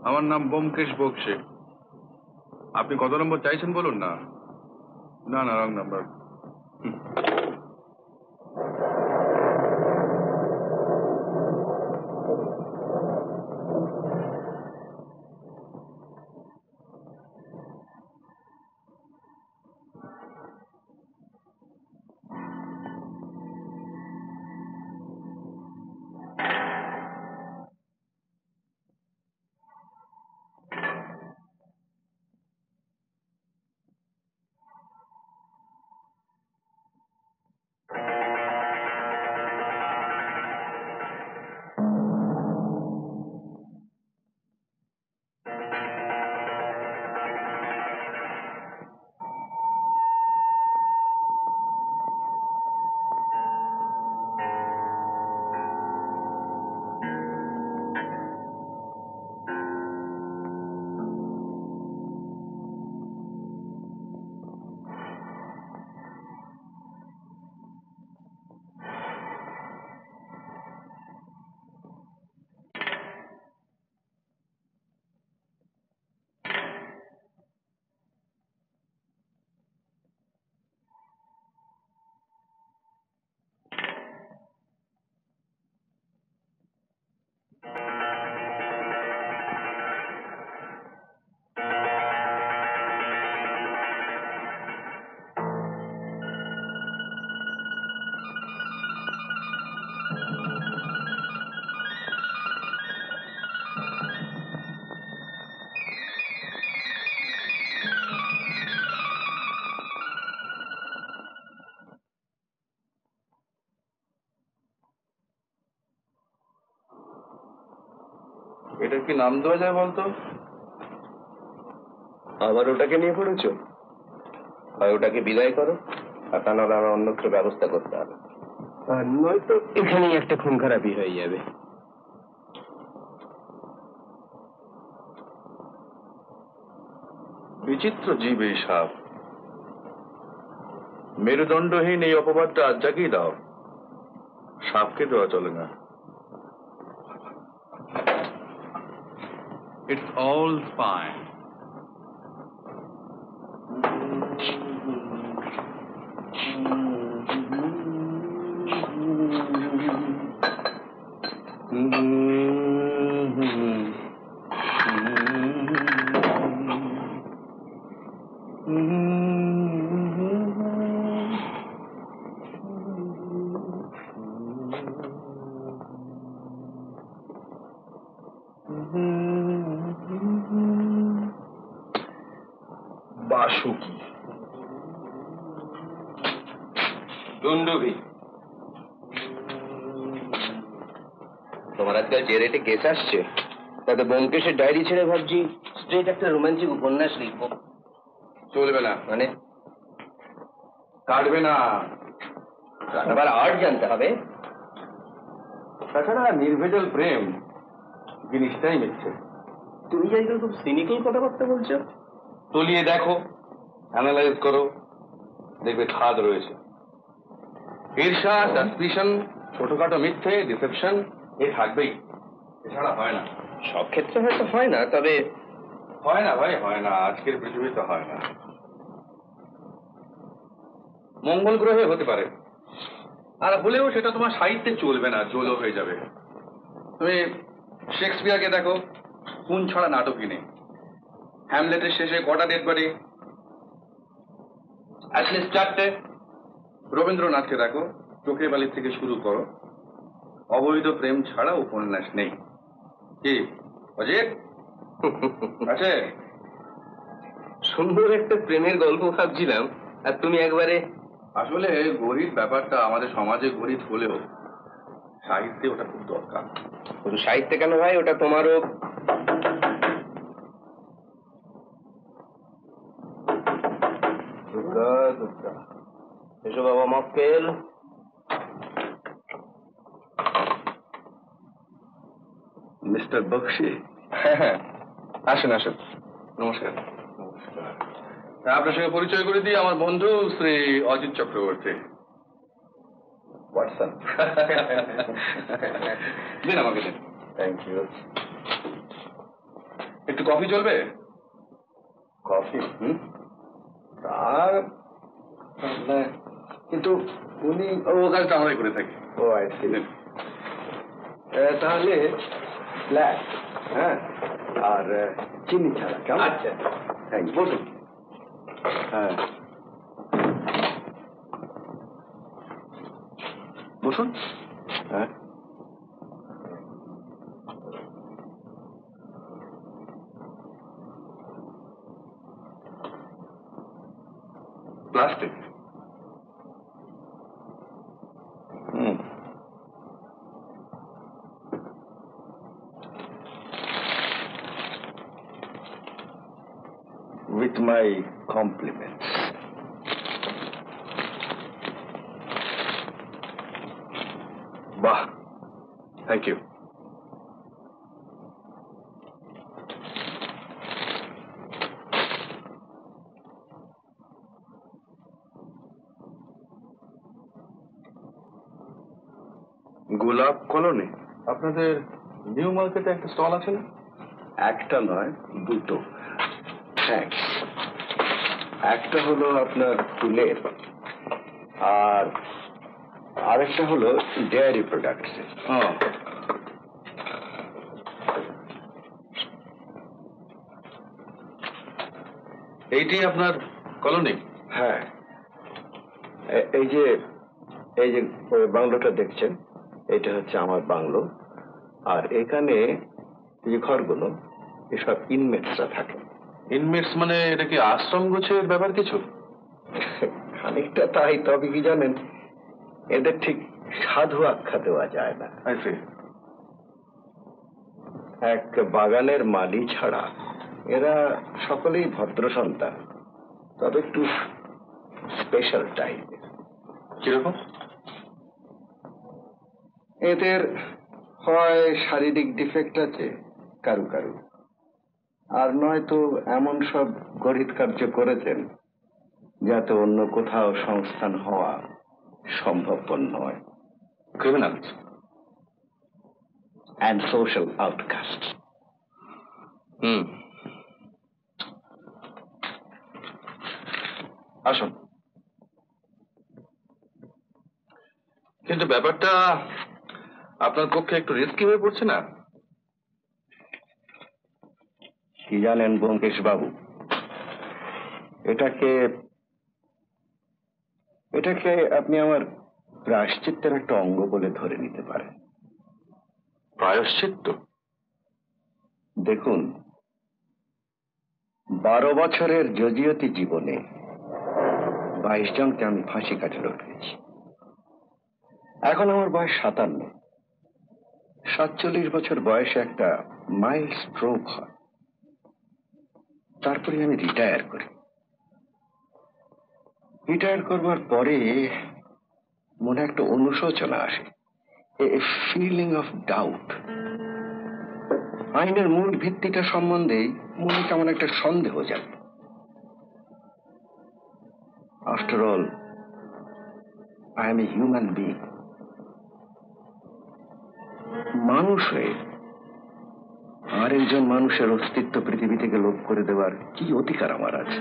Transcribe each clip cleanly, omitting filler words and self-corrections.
আমার নাম ব্যোমকেশ বক্সী। আপনি কত নম্বর চাইছেন বলুন না। না না, রং নাম্বার। এটা কি নাম দেওয়া যায় বলতো? আবার ওটাকে নিয়ে পড়েছো? হয় ওটাকে বিদায় করো, আর তা নাহলে আমার অন্যত্র ব্যবস্থা করতে হবে, আর নয়তো এখানেই একটা খুন খারাপি হয়ে যাবে। বিচিত্র জীব এই সাপ। মেরুদণ্ডহীন এই অপবাদটা আজ জাগিয়ে দাও। সাপকে দেওয়া চলে না। It's all fine. বাসুকি, দুন্দুভি। তোমার আজকাল যে রেটে কেস আসছে, তাতে ব্যোমকেশের ডায়েরি ছেড়ে ভাবছি স্ট্রেট একটা রোমান্টিক উপন্যাস লিখবো। চলবে না। মানে? কাটবে না। আবার আর্ট জানতে হবে। তাছাড়া নির্ভেজাল প্রেম জিনিসটাই মিথ্যে। তুমি যাই খুব সিনিক্যাল কথাবার্তা বলছো। তলিয়ে দেখো, অ্যানালাইজ করো, দেখবে খাদ রয়েছে। ঈর্ষা, সাসপিশন, ছোটখাটো মিথ্যে, ডিসেপশন এ থাকবেই। এছাড়া হয় না। সব ক্ষেত্রে হয়তো হয় না, তবে হয় না ভাই, হয় না। আজকের পৃথিবীতে হয় না। মঙ্গল গ্রহে হতে পারে, আর হলেও সেটা তোমার সাহিত্যে চলবে না, জলো হয়ে যাবে। তুমি শেক্সপিয়ারকে দেখো, খুন ছাড়া নাটকই নেই। হ্যামলেটের শেষে কটা ডেড বডি? অ্যাটলিস্ট 4টে। রবীন্দ্রনাথকে দেখো, চোখের বালির থেকে শুরু করো, অবৈধ প্রেম ছাড়া উপন্যাস নেই। কি অজিত আছে? সুন্দর একটা প্রেমের গল্প ভাবছিলাম, আর তুমি একবারে। আসলে গরিব ব্যাপারটা আমাদের সমাজে গরিব হলেও সাহিত্যে ওটা খুব দরকার। শুধু সাহিত্যে কেন ভাই, ওটা তোমারও। দুর্গা দুর্গা, এসো বাবা মক্কেল। মিস্টার বক্সী। হ্যাঁ হ্যাঁ, আসুন আসুন। নমস্কার। আপনার সঙ্গে পরিচয় করে দিই, আমার বন্ধু শ্রী অজিত চক্রবর্তী। হোয়াটসঅ্যাপ। দিন আমাকে দিন। Thank you. একটু কফি চলবে? কফি? তার কিন্তু উনি ও কাজটা আমরাই করে থাকি। ও আইসি। তাহলে ব্ল্যাক, হ্যাঁ, আর চিনি ছাড়া, কেমন? আচ্ছা, থ্যাংক ইউ। বসুন। হ্যাঁ, বসুন। হ্যাঁ, প্লাস্টিক। with my compliments. বাহ, থ্যাংক ইউ। গোলাপ কলোনি, আপনাদের নিউ মার্কেটে একটা স্টল আছে না? একটা নয়, দুটো। থ্যাংকস। একটা হলো আপনার ফুলের, আর আরেকটা হলো ডেয়ারি প্রোডাক্টস। এইটি আপনার কলোনি? হ্যাঁ, এই যে বাংলোটা দেখছেন, এটা হচ্ছে আমার বাংলো। আর এখানে যে ঘরগুলো, এসব ইনমেটসরা থাকে। ইনমেটস মানে এটা কি আশ্রম গোছের ব্যাপার কিছু? খানিকটা তাই, তবে কি জানেন, এদের ঠিক সাধু আখ্যা দেওয়া যায় না। এক বাগানের মালি ছাড়া এরা সকলেই ভদ্র সন্তান, তবে একটু স্পেশাল টাইপের। কিরকম? এদের হয় শারীরিক ডিফেক্ট আছে কারু কারু, আর নয়তো এমন সব গরিত কার্য করেছেন যাতে অন্য কোথাও সংস্থান হওয়া সম্ভবপর নয়। Criminals and social outcast. আসুন। কিন্তু ব্যাপারটা আপনার পক্ষে একটু রিস্কি হয়ে পড়ছে না? কি জানেন ব্যোমকেশ বাবু, এটাকে আপনি আমার প্রায়শ্চিত্তের একটা অঙ্গ বলে ধরে নিতে পারেন। প্রায়শ্চিত্ত? দেখুন, 12 বছরের জজিয়তি জীবনে 22 জনকে আমি ফাঁসি কাটে লটকেছি। এখন আমার বয়স 57। 47 বছর বয়সে একটা মাইল্ড স্ট্রোক হয়, তারপরে আমি রিটায়ার করি। রিটায়ার করবার পরে মনে একটা অনুশোচনা আসে, এ ফিলিং অফ ডাউট। আইনের মূল ভিত্তিটা সম্বন্ধে মনে কেমন একটা সন্দেহ যায়। After all, I M a human being. মানুষ হয়ে আর একজন মানুষের অস্তিত্ব পৃথিবী থেকে লোপ করে দেওয়ার কি অধিকার আমার আছে?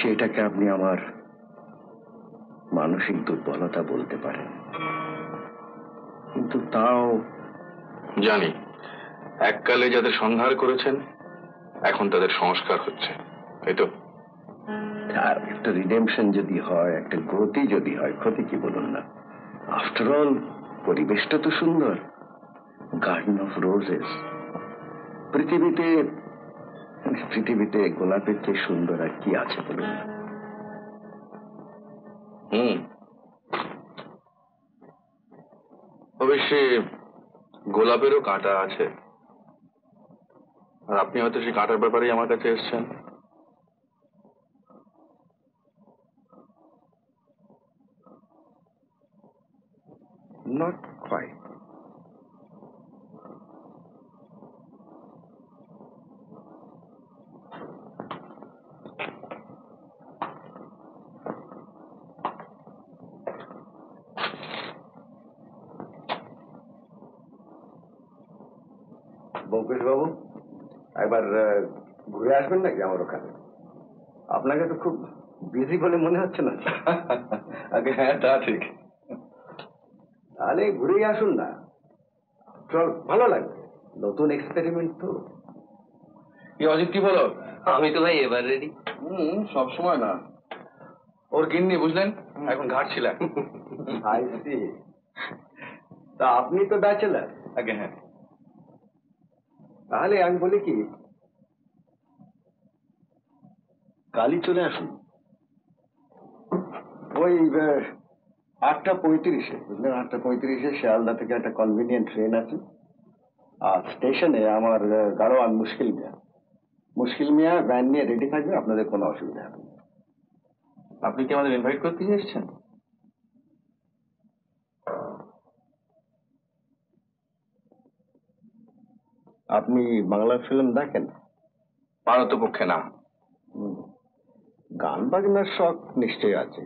সেটাকে আপনি আমার মানসিক দুর্বলতা বলতে পারেন, কিন্তু তাও জানি এককালে যাদের সংহার করেছেন এখন তাদের সংস্কার হচ্ছে, তাই তো? তার একটা রিডেমশন যদি হয়, একটা গতি যদি হয়, ক্ষতি কি বলুন না? আফটার অল, পরিবেশটা তো সুন্দর, গার্ডেন অফ রোজেস। পৃথিবীতে গোলাপের চেয়ে সুন্দর আর কি আছে বলুন না? অবশ্যই গোলাপেরও কাঁটা আছে, আর আপনি হয়তো সেই কাঁটার ব্যাপারেই আমার কাছে এসেছেন। Not quite. ব্যোমকেশ বাবু, একবার ঘুরে আসবেন নাকি আমার ওখানে? আপনাকে তো খুব বিজি বলে মনে হচ্ছে না। আগে হ্যাঁ, তা ঠিক। তাহলে ঘুরেই আসুন না, চল, ভালো লাগবে, নতুন এক্সপেরিমেন্ট তো। কি অজিত, কি বলো? আমি তো ভাই এবার রেডি। সব সময় না, ওর গিন্নি বুঝলেন, এখন ঘাটছিলেন। I see. তা আপনি তো ব্যাচেলার। আগে হ্যাঁ। তাহলে আমি বলি কি, কালই চলে আসুন, ওই 8:35-এ, বুঝলেন, 8:35-এ শিয়ালদা থেকে একটা কনভিনিয়েন্ট ট্রেন আছে, আর স্টেশনে আমার গাড়োয়ান মুশকিল মিয়া ভ্যান নিয়ে রেডি থাকবে, আপনাদের কোনো অসুবিধা হবে না। আপনি কি আমাদের ইনভাইট করতে এসেছেন? আপনি বাংলা ফিল্ম দেখেন? পারতপক্ষে না। গান বাজনার শখ নিশ্চয়ই আছে।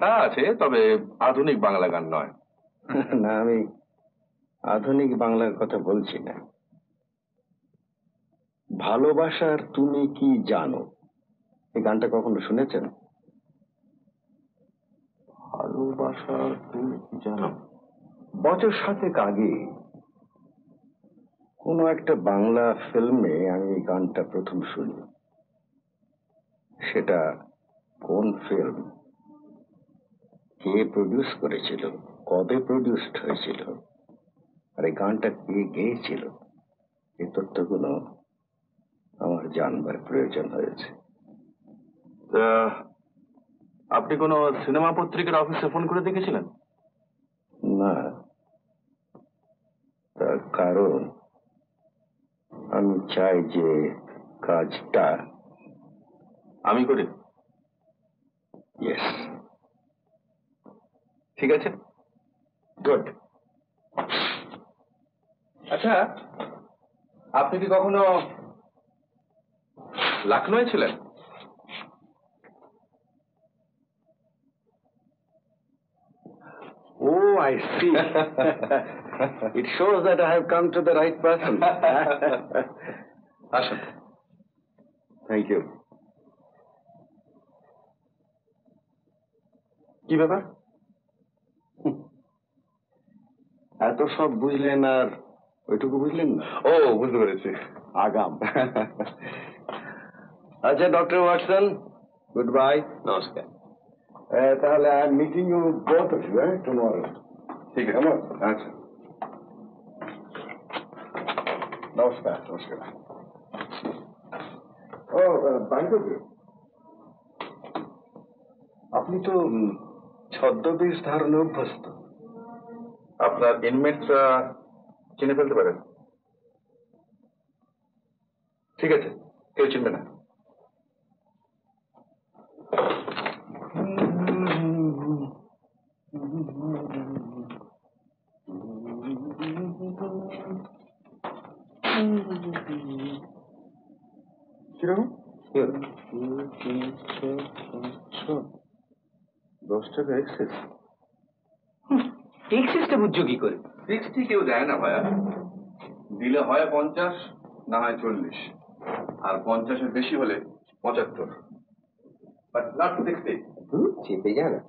তা আছে, তবে আধুনিক বাংলা গান নয়। না, আমি আধুনিক বাংলার কথা বলছি না। ভালোবাসার তুমি কি জানো, এই গানটা কখনো শুনেছেন? ভালোবাসার তুমি কি জানো? বছর 7 আগে কোনো একটা বাংলা ফিল্মে আমি এই গানটা প্রথম শুনি। সেটা কোন ফিল্ম, কে প্রডিউস করেছিল, কবে প্রডিউসড হয়েছিল, আর এই গানটা কে গেয়েছিল, এই তথ্যগুলো আমার জানবার প্রয়োজন হয়েছে। তা আপনি কোনো সিনেমা পত্রিকার অফিসে ফোন করে দেখেছিলেন? না, তার কারণ আমি চাই যে কাজটা আমি করি। ইয়েস। ঠিক আছে, গুড। আচ্ছা, আপনি কি কখনো লখনৌয়ে ছিলেন? Oh, I see. It shows that I have come to the right person. আসুন। Thank you. কি ব্যাপার? এত সব বুঝলেন আর ওইটুকু বুঝলেন না? ও, বুঝতে পেরেছি। আগাম। আচ্ছা ডক্টর ওয়াটসন, গুড বাই। নমস্কার। তাহলে I am meeting you both of you tomorrow. ঠিক আছে। কেমন? আচ্ছা, নমস্কার। নমস্কার। ও বান্ধব, আপনি তো ছদ্মবেশ ধারণে অভ্যস্ত। আপনার ইনমেটরা চিনে ফেলতে পারেন। ঠিক আছে, কেউ চিনবে না। কিরকম? 10 টাকা এক্সেস। এক্সিসটা বুঝছো কি করে? 60 কেউ দেয় না ভাইয়া, দিলে হয় 50, না হয় 40, আর 50-এর বেশি হলে 75, বাট নট 60। চেপে যায় না,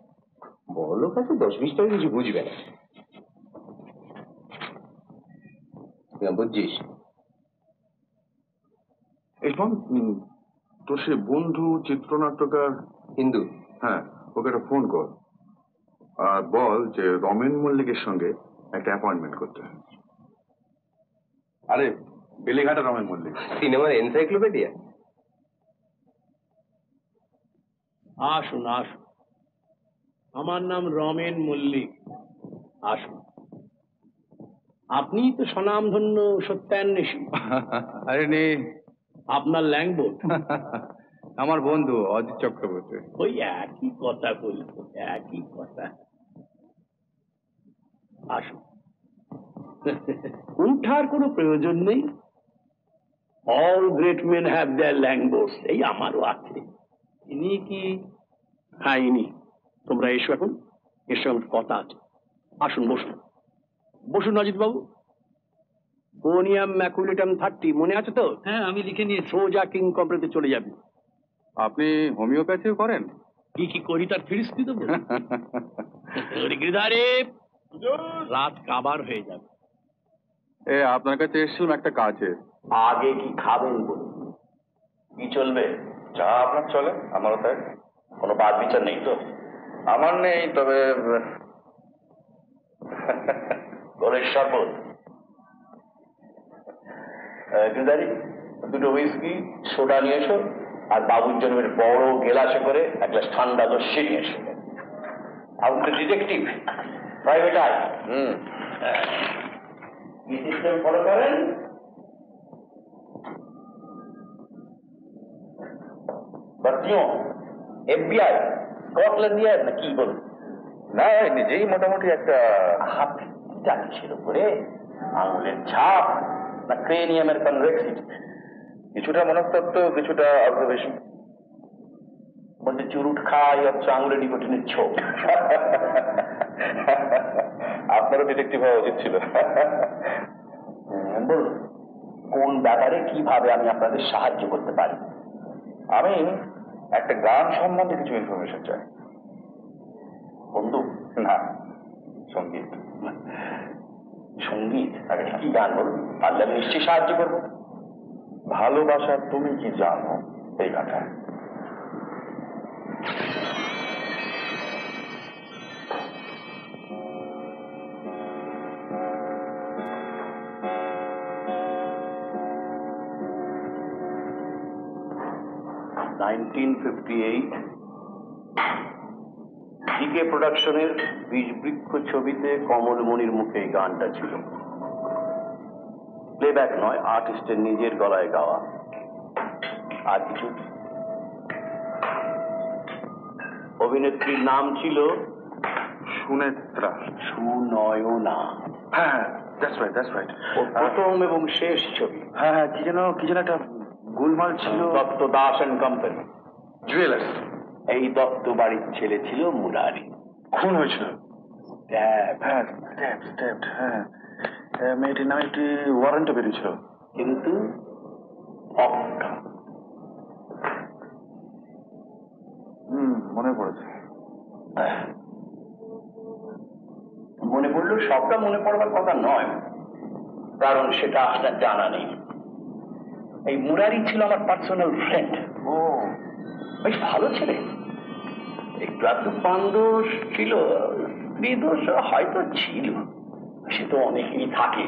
বড় কাছে 10-20 টাকা কিছু বুঝবে না। বুঝছিস? এই শোন, তোর সে বন্ধু চিত্রনাট্যকার হিন্দু। হ্যাঁ, ওকে একটা ফোন কর আর বল যে রমেন মল্লিকের সঙ্গে একটা অ্যাপয়েন্টমেন্ট করতে। আরে বেলেঘাটা রমেন মল্লিক। সিনেমার এনসাইক্লোপিডিয়া। আসুন আসুন, আমার নাম রমেন মল্লিক। আসুন, আপনি তো স্বনামধন্য সত্যান্বেষী। আরে নে, আপনার ল্যাংবোর্ড আমার বন্ধু অজিত চক্রবর্তী। ওই একই কথা বলবো, একই কথা। আসুন, উঠার কোনো প্রয়োজন নেই। All great men have their longboards, এই আমারও আছে। ইনি কি? হ্যাঁ ইনি। তোমরা এসো এখন, এর সঙ্গে কথা আছে। আসুন বসুন, বসুন অজিত বাবু, কোনিয়াম ম্যাকুলেটাম 30 মনে আছে তো? হ্যাঁ, আমি লিখে নিয়েছি। সোজা কিং কমপ্লেতে চলে যাবি। আপনি হোমিওপ্যাথিও করেন? কি কি করি তার ফিরিস্তি দেবো? গিরিধারে রাত কাবার হয়ে যাবে। এ আপনার কাছে এসেছিলাম একটা কাজে। আগে কি খাবেন বলুন? কি চলবে? যা আপনার চলে আমারও তাই। কোনো বাদ বিচার নেই তো? আমার নেই, তবে গোলের শরবত, গিরিধারি দুটো হুইস্কি সোডা নিয়ে এসো, আর বাবুর জন্মের বড় গেলাসে করে এক গ্লাস ঠান্ডা লস্যি নিয়ে এসো। আপনি ডিটেকটিভ, প্রাইভেট আই। কি সিস্টেম ফলো করেন? বাতিও FBI, স্কটল্যান্ড ইয়ার্ড না কি বলুন? না, নিজেই মোটামুটি একটা হাত জানিছিল করে আঙুলের ছাপ না ক্রেনিয়ামের কনভেক্সিটি? কিছুটা মনস্তত্ত্ব, কিছুটা অবজারভেশন। বলতে চুরুট খাই হচ্ছে আঙুলের নিকোটিনের ছোপ। আপনারও ডিটেকটিভ হওয়া উচিত ছিল। বলুন, কোন ব্যাপারে কিভাবে আমি আপনাদের সাহায্য করতে পারি? আমি একটা গান সম্বন্ধে কিছু ইনফরমেশন চাই। বন্ধু? না, সঙ্গীত। সঙ্গীত? কি গান বলুন? পারলে আমি নিশ্চয়ই সাহায্য করবো। ভালোবাসা তুমি কি জানো, এই গানটা। জিকে প্রোডাকশনের বীজবৃক্ষ ছবিতে কমলমণির মুখে এই গানটা ছিল। প্লেব্যাক নয়, আর্টিস্টের নিজের গলায় গাওয়া। আর কিছু? অভিনেত্রীর নাম ছিল সুনেত্রা। সুনয়না। হ্যাঁ, দ্যাটস রাইট। ওর প্রথম এবং শেষ ছবি। হ্যাঁ, কি যেন একটা গোলমাল ছিল। Dutta Das and company, jewellers. এই দত্ত বাড়ির ছেলে ছিল মুরারি। খুন হয়েছিল। হ্যাঁ, হ্যাঁ, মেয়েটির নামে একটি ওয়ারেন্টও বেরিয়েছিল। কিন্তু অজ্ঞা। মনে পড়েছে। মনে পড়লো, সবটা মনে পড়বার কথা নয়, কারণ সেটা আপনার জানা নেই। এই মুরারি ছিল আমার পার্সোনাল ফ্রেন্ড। ও, বেশ ভালো ছেলে। একটু আধটু পানদোষ ছিল, স্ত্রী দোষ হয়তো ছিল, সে তো অনেকেই থাকে।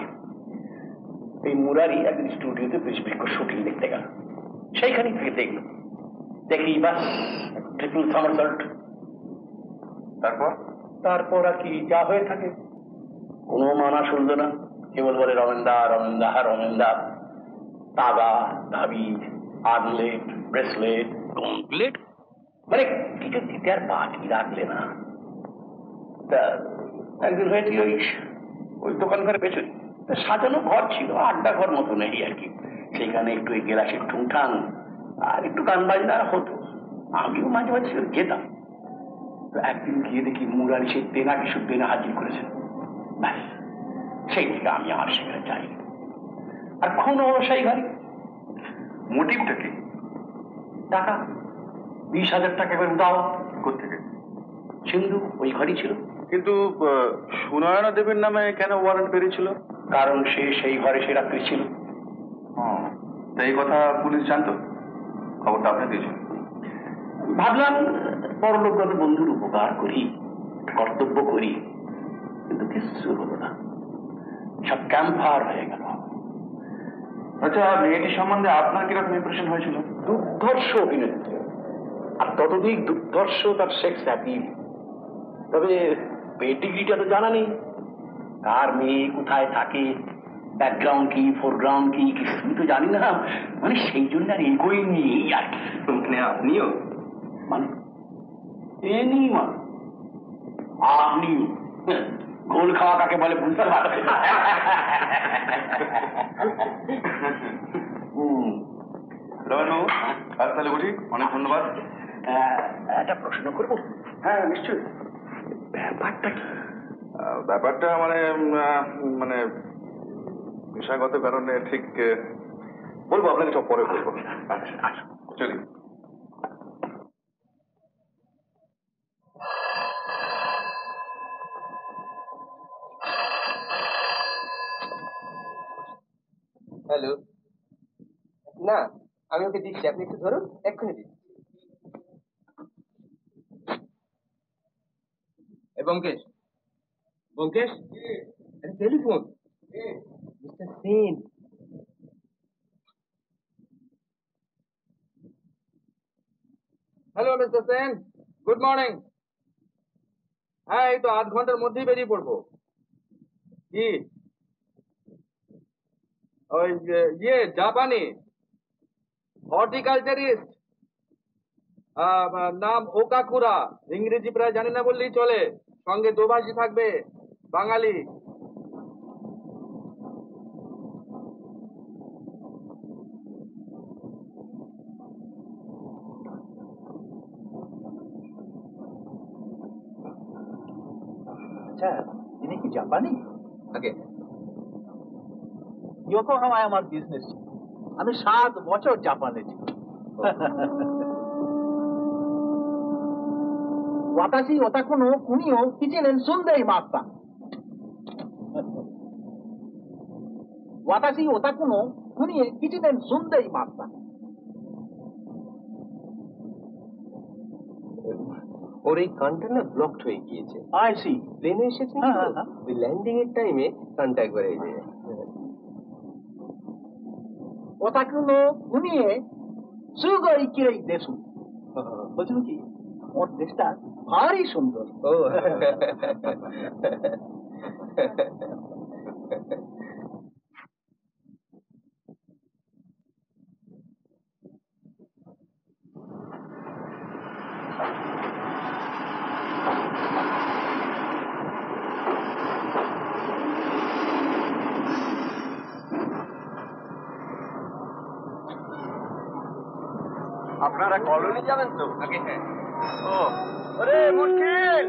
এই মুরারি একদিন স্টুডিওতে বৃষ্টিবৃক্ষ শুটিং দেখতে গেল। সেইখানে থেকে দেখল, দেখি বাস ট্রিপল সামারসল্ট। তারপর আর কি যা হয়ে থাকে, কোনো মানা শুনল না, কেবল বলে রমেন্দা রমেন্দা রমেন্দা। তাগা, তাবিজ, আর্মলেট, ব্রেসলেট, কমপ্লেট, মানে কিছু দিতে আর বাকি রাখলে না। তা একদিন হয়েছে ওই দোকান ঘরে পেছনে সাজানো ঘর ছিল, আড্ডা ঘর মতো নেই আর কি। সেখানে একটু এই গেলাসের ঠুংঠাং আর একটু গান বাজনা হতো। আমিও মাঝে মাঝে যেতাম। তো একদিন গিয়ে দেখি মুরারি সেই দেনা কিছু দেনা হাজির করেছেন। ব্যাস, সেই থেকে আমি আর সেখানে যাই। আর খুন হলো সেই ঘরে। মোটিভটা কি? টাকা 20,000 টাকা এবার দাও। কোত্থেকে? সিন্ধু ওই ঘরই ছিল। কিন্তু সুনয়না দেবীর নামে কেন ওয়ারেন্ট বেরিয়েছিল? কারণ সে সেই ঘরে সে রাত্রি ছিল। এই কথা পুলিশ জানতো? খবরটা আপনি দিয়েছেন? ভাবলাম পরলোকগত বন্ধুর উপকার করি, কর্তব্য করি, কিন্তু কিছু হলো না, সব ক্যাম্পার হয়ে গেল। আচ্ছা, মেয়েটির সম্বন্ধে আপনার কিরকম ইমপ্রেশন হয়েছিল? দুর্ধর্ষ অভিনেত্রী, আর ততোধিক দুর্ধর্ষ তার সেক্স অ্যাপিল। তবে পেডিগ্রিটা তো জানা নেই, কার মেয়ে কোথায় থাকে, ব্যাকগ্রাউন্ড কি, ফোরগ্রাউন্ড কি, কিছুই তো জানি না। মানে সেই জন্য আর এগোই নিয়ে আর কি। মানে আপনিও? মানে এনি মানে আপনি গোল খাওয়া কাকে বলে বুঝতে পারবেন? রমেশবাবু, আজ তাহলে উঠি। অনেক ধন্যবাদ। একটা প্রশ্ন করবো? হ্যাঁ, নিশ্চয়ই। ব্যাপারটা কি? ব্যাপারটা মানে পেশাগত কারণে ঠিক বলবো, আপনাকে সব পরে বলবো। চলি। হ্যালো, না আমি ওকে দিচ্ছি, আপনি একটু ধরুন, এক্ষুনি দিচ্ছি। Byomkesh, Byomkesh, telephone, mister Sen. Hello mister Sen, good morning. হ্যাঁ, এই তো আধ ঘন্টার মধ্যেই বেরিয়ে পড়বো। কি ওই জাপানি হর্টিকালচারিস্ট, নাম ওকাকুরা, ইংরেজি প্রায় জানি না বললেই চলে, সঙ্গে দোভাষী থাকবে, বাঙালি। আচ্ছা, তিনি কি জাপানি? আগে ইয়োকোহামায় আমার বিজনেস ছিল, আমি 7 বছর জাপানে ছিলাম। ওয়াতাশি ওতাকো নো কুনি ও কিচেন সুন্দরী মাস্তা। ওয়াতাশি ওতাকো নো কুনি এ কিচেন সুন্দরী মাস্তা। ওর এই কানটা না ব্লকড হয়ে গিয়েছে। I see. প্লেনে এসেছেন হ্যাঁ, তো, হ্যাঁ, হ্যাঁ। ওই ল্যান্ডিং এর টাইমে কানটা একবার এই যে ওতাকো নো কুনি এ সুগোই কিরেই দেশু। বলছেন কি, ওর দেশটা ভারী সুন্দর। ও আপনারা কলোনি যাবেন তো? আগে হ্যাঁ। ও, ওরে মুশকিল।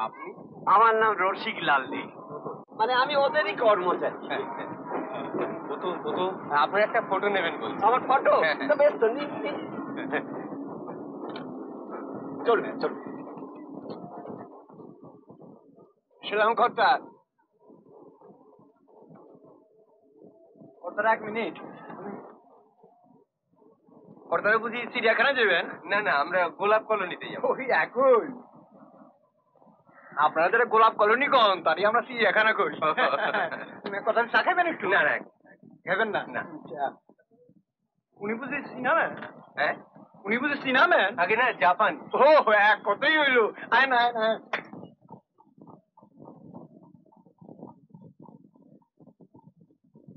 আপনি? আমার নাম রসিক লালদি, মানে আমি ওদেরই কর্মচারী। প্রথম আপনার একটা ফটো নেবেন বলছি। আমার ফটো হ্যাঁ, হ্যাঁ। তো বেশ তো নিন। চলুন চলুন। সেলাম কর্তার। কর্তার 1 মিনিট। কর্তারা বুঝি চিড়িয়াখানা যাবেন? না না, আমরা গোলাপ কলোনিতে যাবো। ওই এখন আপনারা যারা গোলাপ কলোনি কন, তারই আমরা চিড়িয়াখানা করি। কথা চা খাবেন একটু? না না, খাবেন না? না। উনি বুঝি চিনাবেন? হ্যাঁ উনি বুঝি চিনাবেন? আগে না, জাপান। ও, এক কথাই হইলো। আয় না আয় না।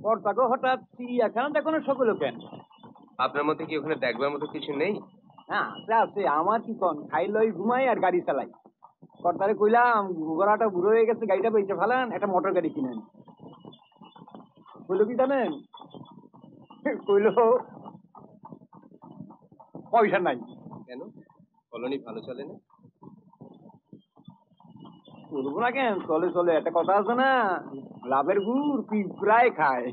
কর্তাকে হঠাৎ চিড়িয়াখানা দেখানো সকল কেন? আপনার মতে কি ওখানে দেখবার মতো কিছু নেই? হ্যাঁ আছে আছে, আমার কি কন, খাই লই ঘুমাই আর গাড়ি চালাই। কর্তারে কইলাম ঘোড়াটা বুড়ো হয়ে গেছে, গাড়িটা বেঁচে ফেলান, একটা মোটর গাড়ি কিনেন। কইলো কি জানেন? কইলো পয়সা নাই। কেন, কলোনি ভালো চলে না? বলবো না কেন, চলে চলে, একটা কথা আছে না, লাভের গুড় পিঁপড়ায় খায়।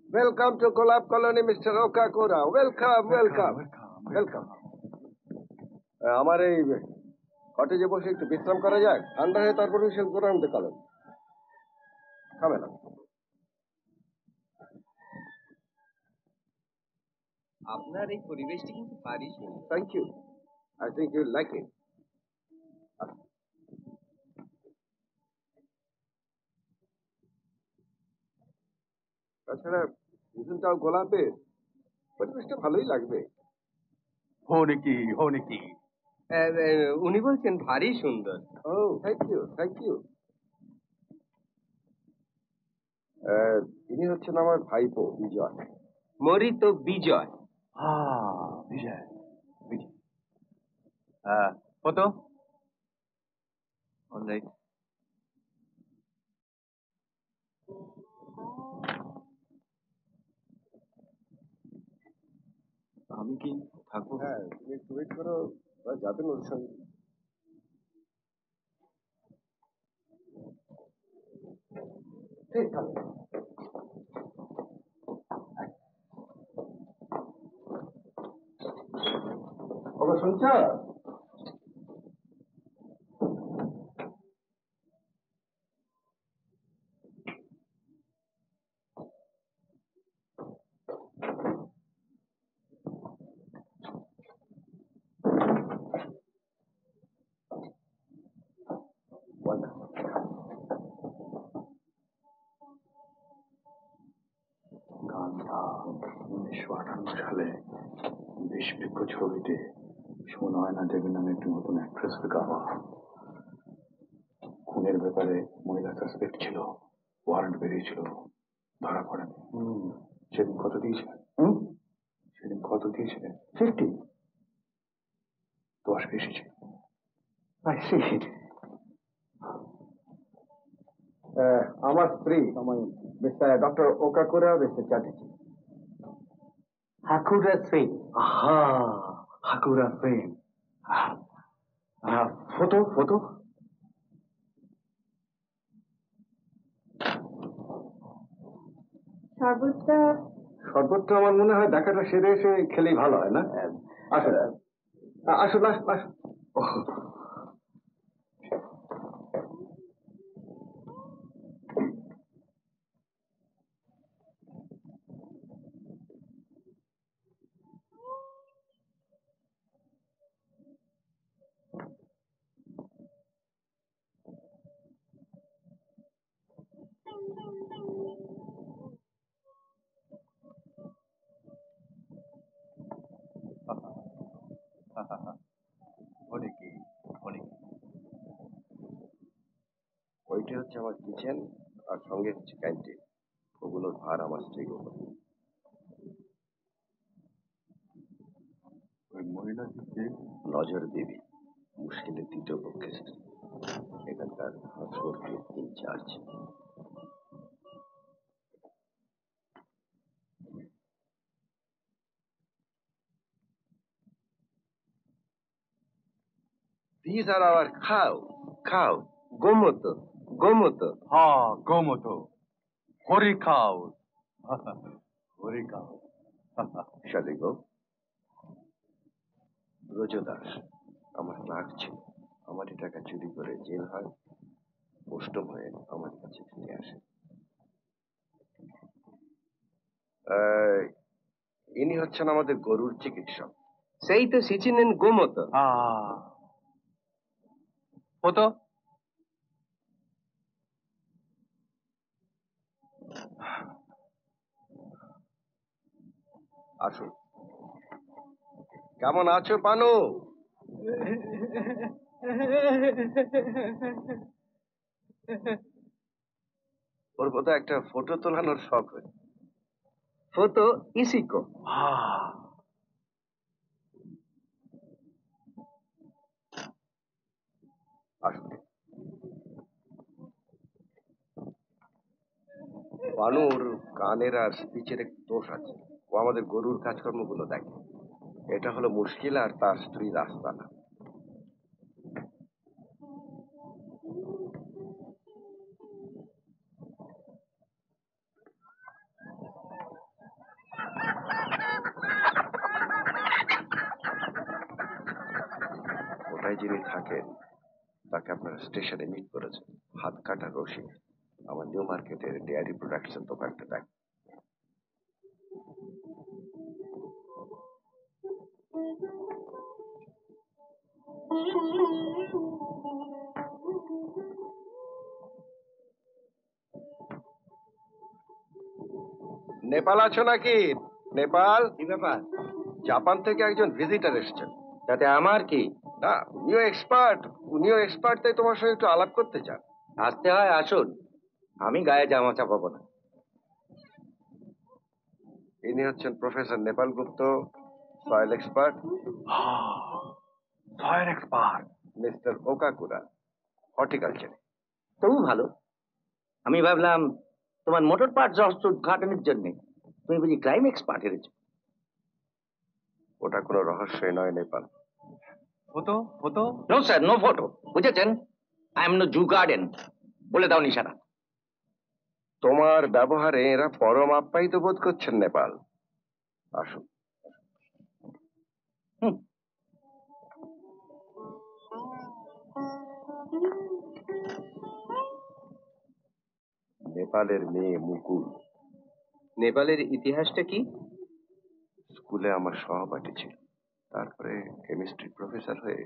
Welcome to Golap colony mister Okakura, welcome welcome welcome. আমার এই কটেজে বসে একটু বিশ্রাম করা যাক, ঠান্ডা হয়ে তারপরে সে গোরাম টু কলোনি খাবে না। আপনার এই পরিবেশটি কিন্তু ভারী সুন্দর। Thank you, I think you like it. তাছাড়া সিজনটাও গোলাপের, পরিবেশটা ভালোই লাগবে। হো নাকি। উনি বলছেন ভারী সুন্দর। ও থ্যাংক ইউ থ্যাংক ইউ। ইনি হচ্ছেন আমার ভাইপো বিজয়। মরিত বিজয়। বিজয় বিজয়। ফটো। অলরাইট। আমি কি থাকবো? হ্যাঁ, তুমি একটু ওয়েট করো, ওরা যাবেন ওর সঙ্গে। ঠিক আছে। ওকে শুনছ? গানটা 1958 সালে বিষবৃক্ষ ছবিতে সুনয়না দেবী নামে একটি নতুন অ্যাক্ট্রেসের গাওয়া। খুনের ব্যাপারে মহিলা সাসপেক্ট ছিল, ওয়ারেন্ট বেরিয়েছিল, ধরা পড়েনি। সেদিন কত দিয়েছিলেন? সেদিন কত দিয়েছিলেন? 50। 10 বেশি ছিল। আমার স্ত্রী mister doctor Okakura, mister Chatterjee. হাকুরা সেন। হাকুরা সেন। ফটো ফটো শরবতটা সর্বত্র আমার মনে হয় দেখাটা সেরে এসে খেলেই ভালো হয় না? আসুন আসুন আসুন আসুন। ওইটা হচ্ছে আমার কিচেন, আর সঙ্গে হচ্ছে ক্যান্টিন। ওগুলোর ভার আমার স্ত্রীর উপর। ওই মহিলাটিকে নজর দেবী, মুশকিলের দ্বিতীয় পক্ষের স্ত্রী, এখানকার হাউসবোটের in charge. These are our cow. Cow. গোমতো গোমতো। হ্যাঁ, গোমতো, হরিকাউ, হরিকাউ। Shall we go? ব্রজদাস আমার ক্লার্ক ছিল। আমার টাকা চুরি করে জেল হয়, পোস্টম হয়ে আমার কাছে ফিরে আসে। ইনি হচ্ছেন আমাদের গরুর চিকিৎসক। সেই তো সিচিনেন গোমতো। হতো আসুন। কেমন আছো পানু? ওর বোধহয় একটা ফটো তোলানোর শখ হয়। ফটো ইসিকো। আসুন। বানুর কানের আর স্পিচের একটু দোষ আছে। ও আমাদের গরুর কাজকর্মগুলো দেখে। এটা হলো মুশকিল আর তার স্ত্রী রাস্তানা। ওটাই যিনি থাকেন তাকে আপনারা স্টেশনে মিট করেছেন। হাত কাটা রশিদ আমার নিউ মার্কেটের ডেয়ারি প্রোডাক্টসের দোকানটা দেখ। নেপাল আছো নাকি? নেপাল? কি ব্যাপার? জাপান থেকে একজন ভিজিটার এসেছেন। তাতে আমার কি? না, উনিও এক্সপার্ট, তাই তোমার সঙ্গে একটু আলাপ করতে চান। আসতে হয়, আসুন। আমি গায়ে জামা চাপাবো না। ইনি হচ্ছেন professor Nepal Gupta, soil expert. Soil expert. Mister Okakura, হর্টিকালচারে। তবু ভালো। আমি ভাবলাম তোমার মোটর পার্টস উদ্ঘাটনের জন্য তুমি বুঝি ক্রাইম এক্সপার্ট এনেছো। ওটা কোনো রহস্যই নয় নেপাল। হতো হতো নো স্যার, নো ফটো, বুঝেছেন? I am no zoo garden. বলে দাও নিশানা। তোমার ব্যবহারে এরা পরম আপ্যায়িত বোধ করছেন নেপাল। আসুন। নেপালের মেয়ে মুকুল। নেপালের ইতিহাসটা কি? স্কুলে আমার সহপাঠী ছিল, তারপরে কেমিস্ট্রি প্রফেসর হয়ে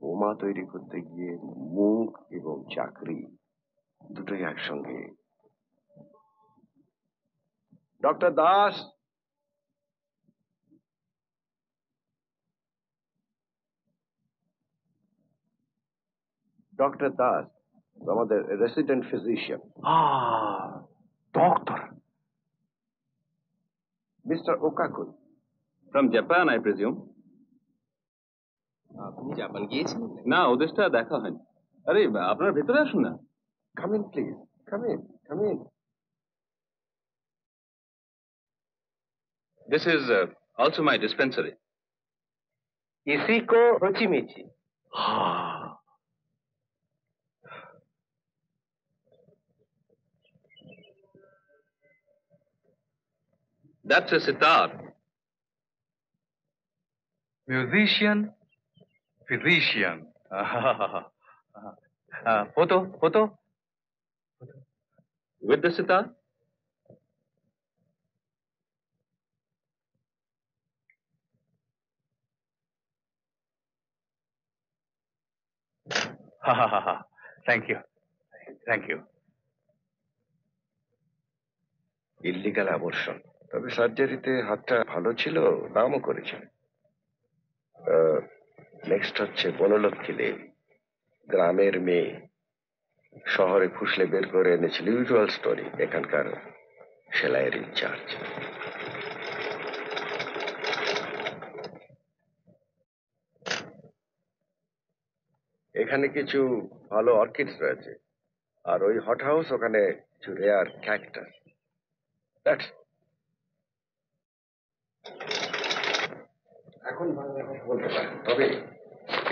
বোমা তৈরি করতে গিয়ে মুখ এবং চাকরি দুটোই একসঙ্গে। ডক্টর দাস, ডক্টর দাস আমাদের রেসিডেন্ট ফিজিশিয়ান। ডক্টর মিস্টার ওকাকুন। From Japan I presume. আপনি জাপান গিয়েছিলেন? না, ওদেশটা দেখা হয়নি। আরে আপনার ভেতরে আসুন না। Come in, please. Come in. Come in. This is also my dispensary. इसी को होचिमिची। That's a sitar. Musician, physician. Photo. With the sitar? Thank you. Thank you. Illegal abortion, তবে সার্জারিতে হাতটা ভালো ছিল, নামও করেছেন। নেক্সট হচ্ছে বনলক্ষ্মী দেবী, গ্রামের মেয়ে, শহরে ফুসলে বের করে এনেছিল, ইউজুয়াল স্টোরি। এখানকার সেলাইয়ের ইনচার্জ। এখানে কিছু ভালো অর্কিডস রয়েছে, আর ওই হট হাউস, ওখানে কিছু রেয়ার ক্যাকটাস। এখন বাংলা কথা বলতে পারেন, তবে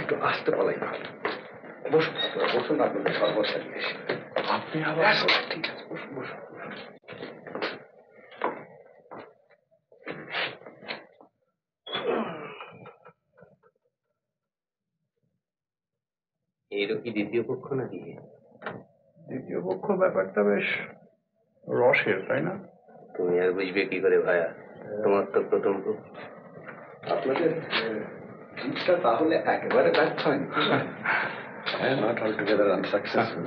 একটু আসতে বলাই ভালো। বসুন, বসুন, আপনাদের সর্বশেষ বেশি। আপনি আবার ঠিক আছে, বসুন বসুন। এরও কি দ্বিতীয় পক্ষ নাকি? দ্বিতীয় পক্ষ ব্যাপারটা বেশ রসের, তাই না? তুমি আর বুঝবে কি করে ভাইয়া, তোমার তো প্রথম পক্ষ। আপনাদের জিনিসটা তাহলে একেবারে ব্যর্থ হয়নি। Not altogether unsuccessful.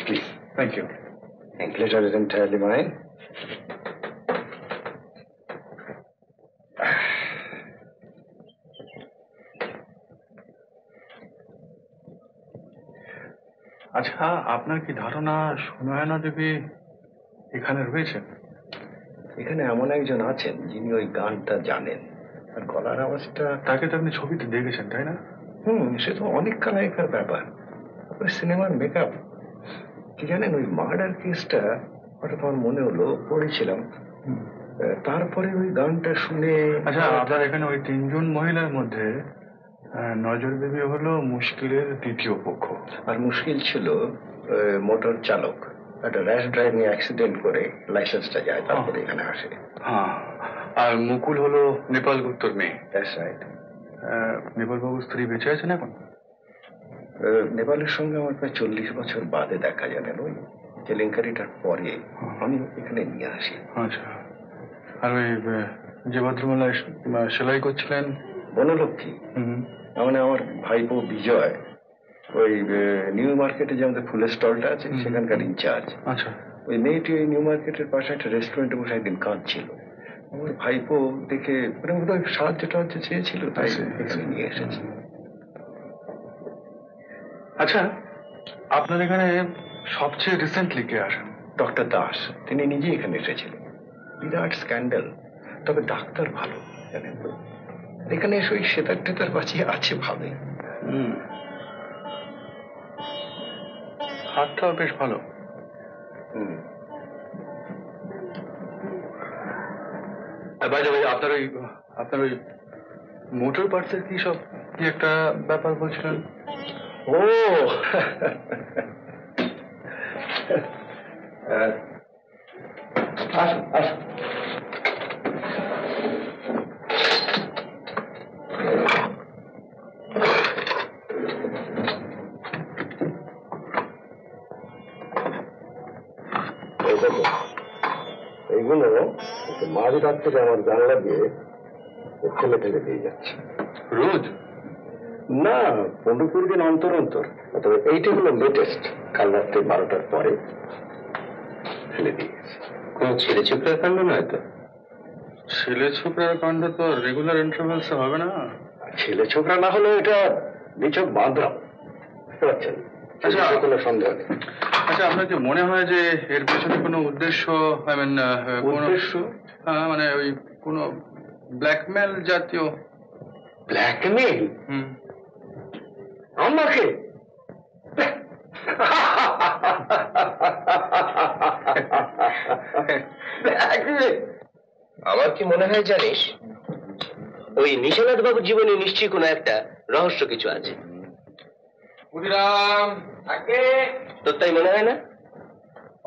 Please. Thank you. Pleasure is entirely mine. আচ্ছা, আপনার কি ধারণা সুনয়না দেবী এখানে রয়েছেন? এখানে এমন একজন আছেন যিনি ওই গানটা জানেন, আর গলার আওয়াজটা। তাকে তো আপনি ছবিতে দেখেছেন, তাই না? সে তো অনেক কালাইকার ব্যাপার। তারপরে সিনেমার মেকআপ। কি জানেন, ওই মার্ডার কেসটা হঠাৎ আমার মনে হলো, পড়েছিলাম, তারপরে ওই গানটা শুনে। আচ্ছা, আপনার এখানে ওই তিনজন মহিলার মধ্যে নজর দেবী হলো মুশকিলের দ্বিতীয় পক্ষ। আর মুশকিল ছিল মোটর চালক, একটা র্যাশ ড্রাইভিং অ্যাক্সিডেন্ট করে লাইসেন্সটা যায়, তারপরে এখানে আসে। হ্যাঁ, আর মুকুল হলো নেপাল গুপ্তর মেয়ে। That's right. নেপাল বাবুর স্ত্রী বেঁচে আছেন এখন? নেপালের সঙ্গে আমার প্রায় 40 বছর বাদে দেখা, জানেন, ওই কেলেঙ্কারিটার পরে আমি এখানে নিয়ে আসি। আচ্ছা, আর ওই যে ভদ্রমহিলা সেলাই করছিলেন? বনলক্ষ্মী, মানে আমার ভাইপো বিজয়, ওই নিউ মার্কেটে যে আমাদের ফুলের স্টলটা আছে সেখানকার ইনচার্জ। আচ্ছা, ওই মেয়েটি ওই নিউ মার্কেটের পাশে একটা রেস্টুরেন্টে বসে একদিন কাঁদছিল। আমার ভাইপো দেখে মানে বোধহয় সাহায্য টাহায্য চেয়েছিল, তাই এখানে নিয়ে এসেছি। আচ্ছা, আপনার এখানে সবচেয়ে রিসেন্টলি কে আসেন? ডক্টর দাস, তিনি নিজে এখানে এসেছিলেন। বিরাট স্ক্যান্ডাল, তবে ডাক্তার ভালো, জানেন তো। এখানে এসে ওই সেতার টেতার বাঁচিয়ে আছে ভাবে। হাতটাও বেশ ভালো। বাইরে আপনার ওই আপনার ওই মোটর পার্টসের কি সব কি একটা ব্যাপার বলছিলেন? ও আসুন আসুন। এই দেখো, এইগুলো মাঝ রাত থেকে আমার জানলা দিয়ে ঠেলে ঠেলে দিয়ে যাচ্ছে। রোজ? না, 15-20 দিন অন্তর অন্তর। তবে এইটা হলো লেটেস্ট, কাল রাত্রে 12টার পরে ফেলে দিয়ে গেছে। কোন ছেলে ছোকরার কাণ্ড নয় তো? ছেলে ছোকরার কাণ্ড তো রেগুলার ইন্টারভ্যালসে হবে না। ছেলে ছোকরা না হলে এটা নিছক বাঁধরাম, বুঝতে পারছেন? আচ্ছা। কোনো সন্দেহ নেই। আচ্ছা, আপনার কি মনে হয় যে এর পেছনে কোনো উদ্দেশ্য, আই মিন উদ্দেশ্য? মানে ওই কোনো ব্ল্যাকমেল জাতীয়? ব্ল্যাকমেল? হুম। আমাকে? ব্ল্যাকমেল? আমার কি মনে হয় জানিস, ওই নিশানাথ বাবুর জীবনে নিশ্চয়ই কোনো একটা রহস্য কিছু আছে। ক্ষুদিরাম, তোর তাই মনে হয় না?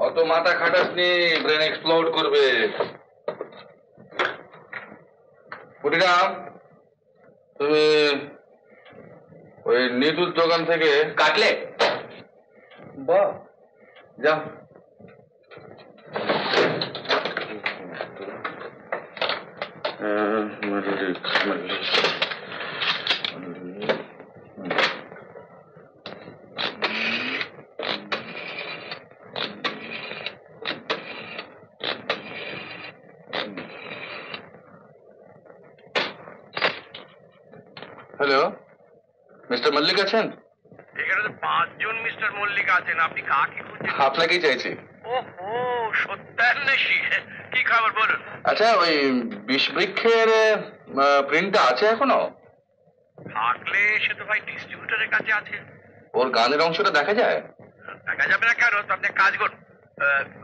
অত মাথা খাটাসনি, ব্রেন এক্সপ্লোড করবে। ক্ষুদিরাম, তুমি ওই নিতুর দোকান থেকে কাটলেট? বাহ, যা। হ্যালো, মিস্টার মল্লিক আছেন? এখানে তো 5 জন মিস্টার মল্লিক আছেন, আপনি কাকে খুঁজছেন? আপনাকেই চাইছি। ওহো, সত্যান্বেষী, কি খবর বলুন? আচ্ছা, ওই বিষবৃক্ষের প্রিন্টটা আছে এখনো? থাকলে সে তো ভাই ডিস্ট্রিবিউটরের কাছে আছে। ওর গানের অংশটা দেখা যায়? দেখা যাবে না কেন? তো আপনি এক কাজ করুন,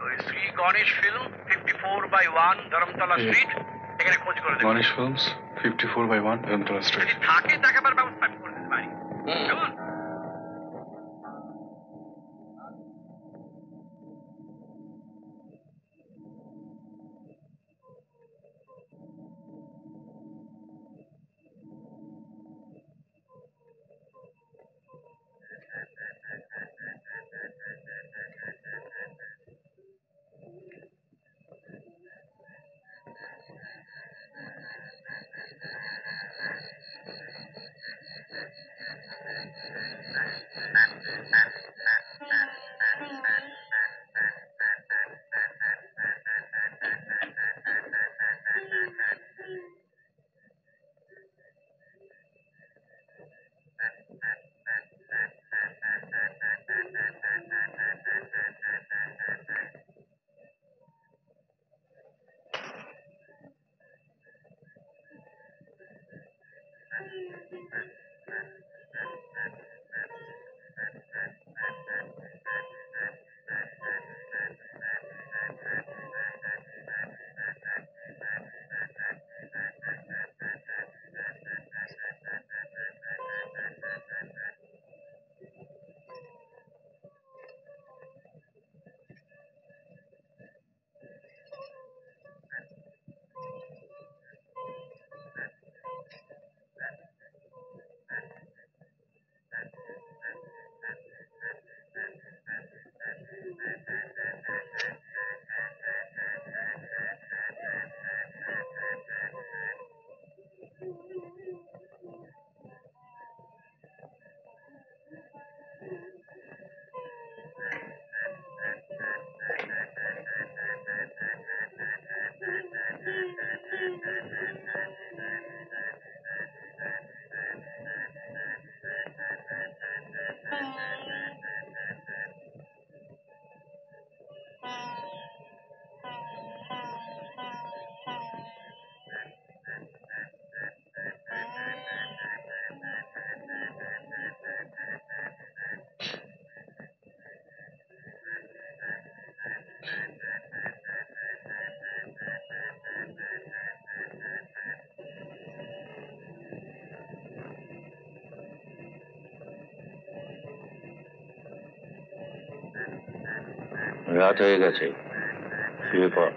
ওই শ্রী গণেশ ফিল্ম 54/1 ধরমতলা স্ট্রিট, এখানে খোঁজ করে দেখুন। Ganesh films 54/1 Dharmatala street. যদি থাকে দেখাবার ব্যবস্থা আমি করে দিতে পারি। কেমন? রাত হয়ে গেছে, শুয়ে পড়।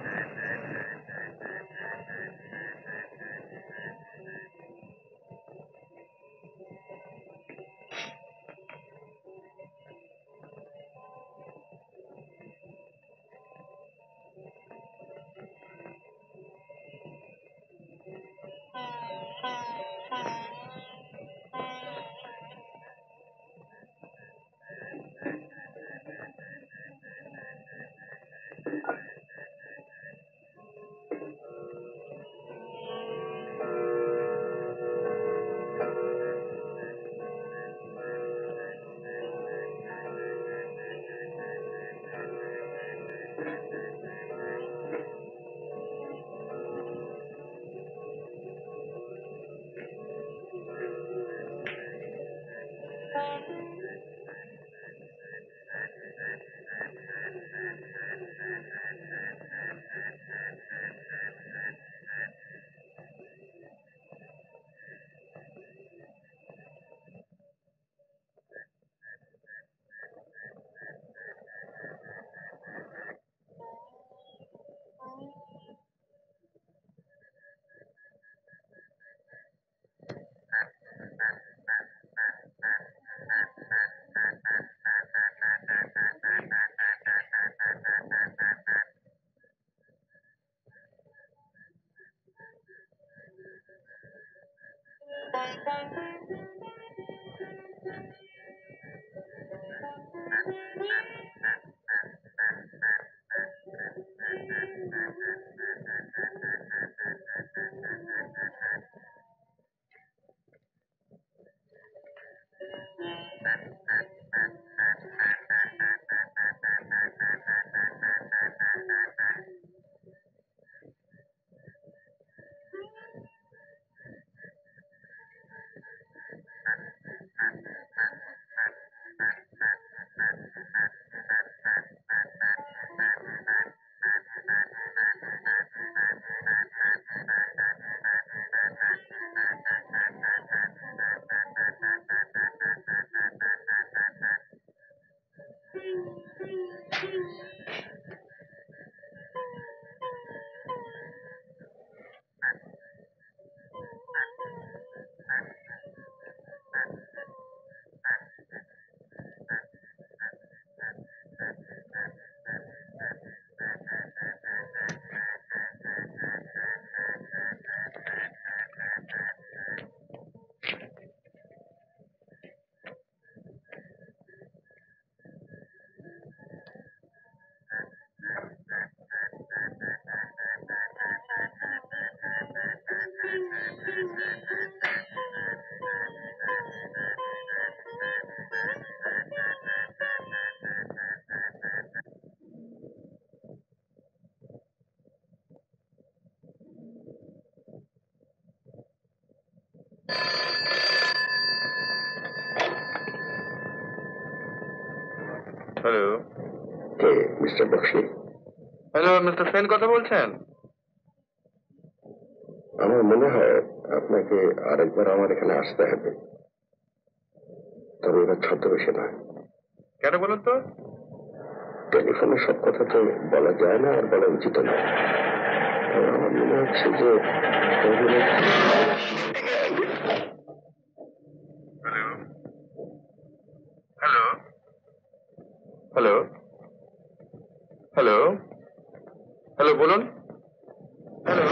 হ্যালো, কে mister Bakshi? Hello, mister Sen কথা বলছেন? আমার মনে হয় আপনাকে আরেকবার আমার এখানে আসতে হবে, তবে এবার ছদ্মবেশে নয়। কেন বলুন তো? টেলিফোনে সব কথা তো বলা যায় না, আর বলা উচিত না। তবে আমার মনে হচ্ছে যে হ্যালো, হ্যালো, হ্যালো, হ্যালো, বলুন। হ্যালো,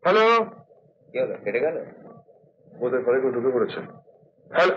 হ্যালো, কি হলো, কেটে গেল? ওদের ঘরে কেউ ঢুকে পড়েছে। হ্যালো,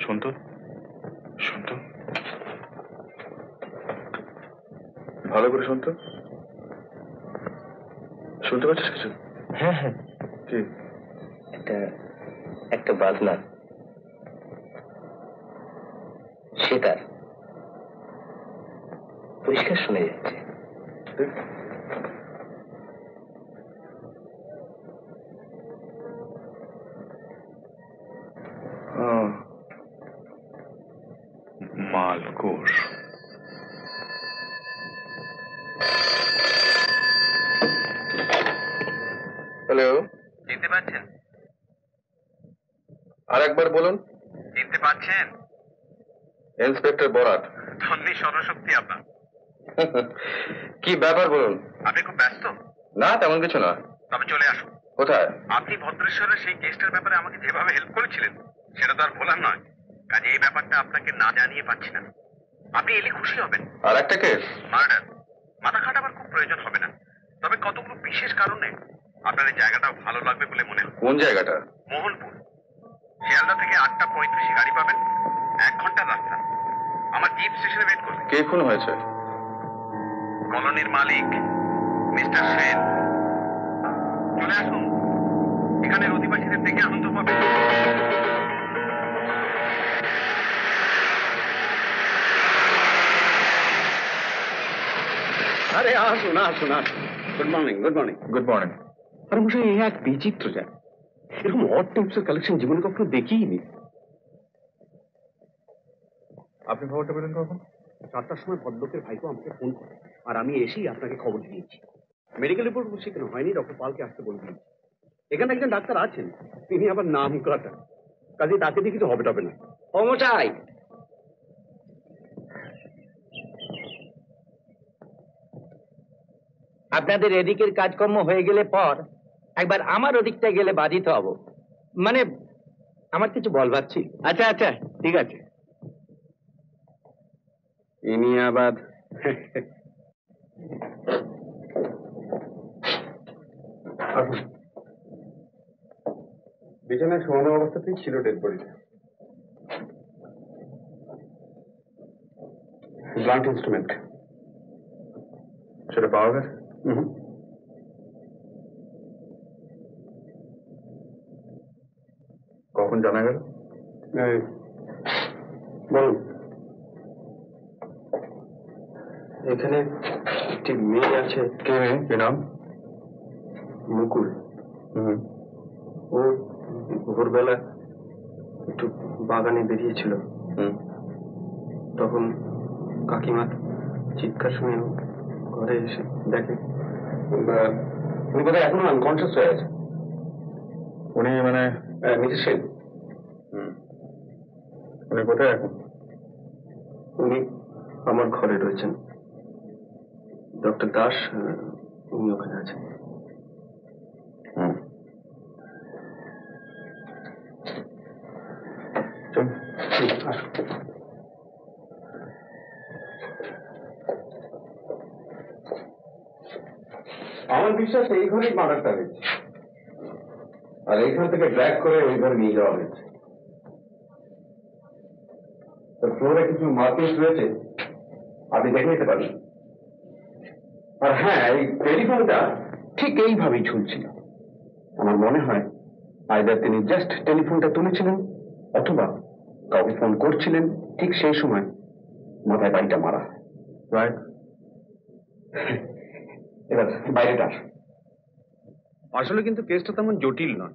শুনতো, শুনতো, ভালো করে শুনতো। শুনতে পাচ্ছিস কিছু? হ্যাঁ হ্যাঁ, কি? একটা একটা বাজনা সেতার পরিষ্কার শোনা যাচ্ছে। মালকোষ। হ্যালো, চিনতে পারছেন? আর একবার বলুন। চিনতে পারছেন? ইন্সপেক্টর বরাট। ধন্যী সর্বশক্তি আপনার। কি ব্যাপার বলুন। আপনি খুব ব্যস্ত? না, তেমন কিছু না। তবে চলে আসুন। কোথায়? আপনি ভদ্রেশ্বরের সেই কেসটার ব্যাপারে আমাকে যেভাবে হেল্প করেছিলেন সেটা তো আর ভোলার নয়। কাজে এই ব্যাপারটা আপনাকে না জানিয়ে পাচ্ছি না। আপনি এলে খুশি হবেন। আর একটা কেস? মার্ডার। মাথা খাটাবার খুব প্রয়োজন হবে না, তবে কতগুলো বিশেষ কারণে আপনার এই জায়গাটা ভালো লাগবে বলে মনে হয়। কোন জায়গাটা? মোহনপুর। শিয়ালদা থেকে 8:35 গাড়ি পাবেন, 1 ঘন্টার রাস্তা। আমার জিপ স্টেশনে ওয়েট করবে। কে খুন হয়েছে? কলোনির মালিক মিস্টার সেন। চলে আসুন, এখানের অধিবাসীদের দেখে আনন্দ পাবেন। আরে আসুন আসুন আসুন। Good morning, good morning. Good morning. আরে মশাই, এই এক বিচিত্র যায়, এরকম অড টাইপসের কালেকশন জীবনে কখনো দেখিনি। আপনি খবরটা পেলেন কখন? 4টার সময় ভদ্রলোকের ভাইপো আমাকে ফোন করে, আর আমি এসেই আপনাকে খবর দিয়েছি। মেডিকেল রিপোর্ট সেখানে হয়নি, ডক্টর পালকে আসতে বলে দিয়েছি। এখানে একজন ডাক্তার আছেন, তিনি আবার নাম কাটা, কাজে তাকে দিয়ে কিছু হবে টবে না। ও মশাই, আপনাদের এদিকের কাজকর্ম হয়ে গেলে পর একবার আমার ওদিকটা গেলে বাধিত হব। মানে আমার কিছু বলবার ছিল। আচ্ছা আচ্ছা, ঠিক আছে। ইনি আবার বিছানায় শোয়ানো অবস্থাতেই ছিল ডেড বডিটা। ব্লান্ট ইনস্ট্রুমেন্ট সেটা পাওয়া গেছে? কখন জানা গেল? বলুন। এখানে একটি মেয়ে আছে। কে মেয়ে? কি নাম? মুকুল। ও ভোরবেলা একটু বাগানে বেরিয়েছিল। তখন কাকিমার চিৎকার শুনে ও ঘরে এসে দেখে। উনি বোধহয় এখনো আনকনসিয়াস হয়ে আছে। উনি মানে মিসেস সেন। উনি কোথায় এখন? উনি আমার ঘরে রয়েছেন। ডক্টর দাস, উনি ওখানে আছেন। আমার বিশ্বাস এই ঘরেই মার্ডারটা হয়েছে, আর এইখান থেকে ড্র্যাগ করে ওই ঘরে নিয়ে যাওয়া হয়েছে। ফ্লোরে কিছু মার্কিংস রয়েছে, আপনি দেখে নিতে পারবেন। আর হ্যাঁ, এই টেলিফোনটা ঠিক এইভাবেই ঝুলছিল। আমার মনে হয় আইদার তিনি জাস্ট টেলিফোনটা তুলেছিলেন, অথবা কাউকে ফোন করছিলেন, ঠিক সেই সময় মাথায় বাড়িটা মারা হয়। রাইট। এবার বাইরেটা আসুন। আসলে কিন্তু কেসটা তেমন জটিল নয়।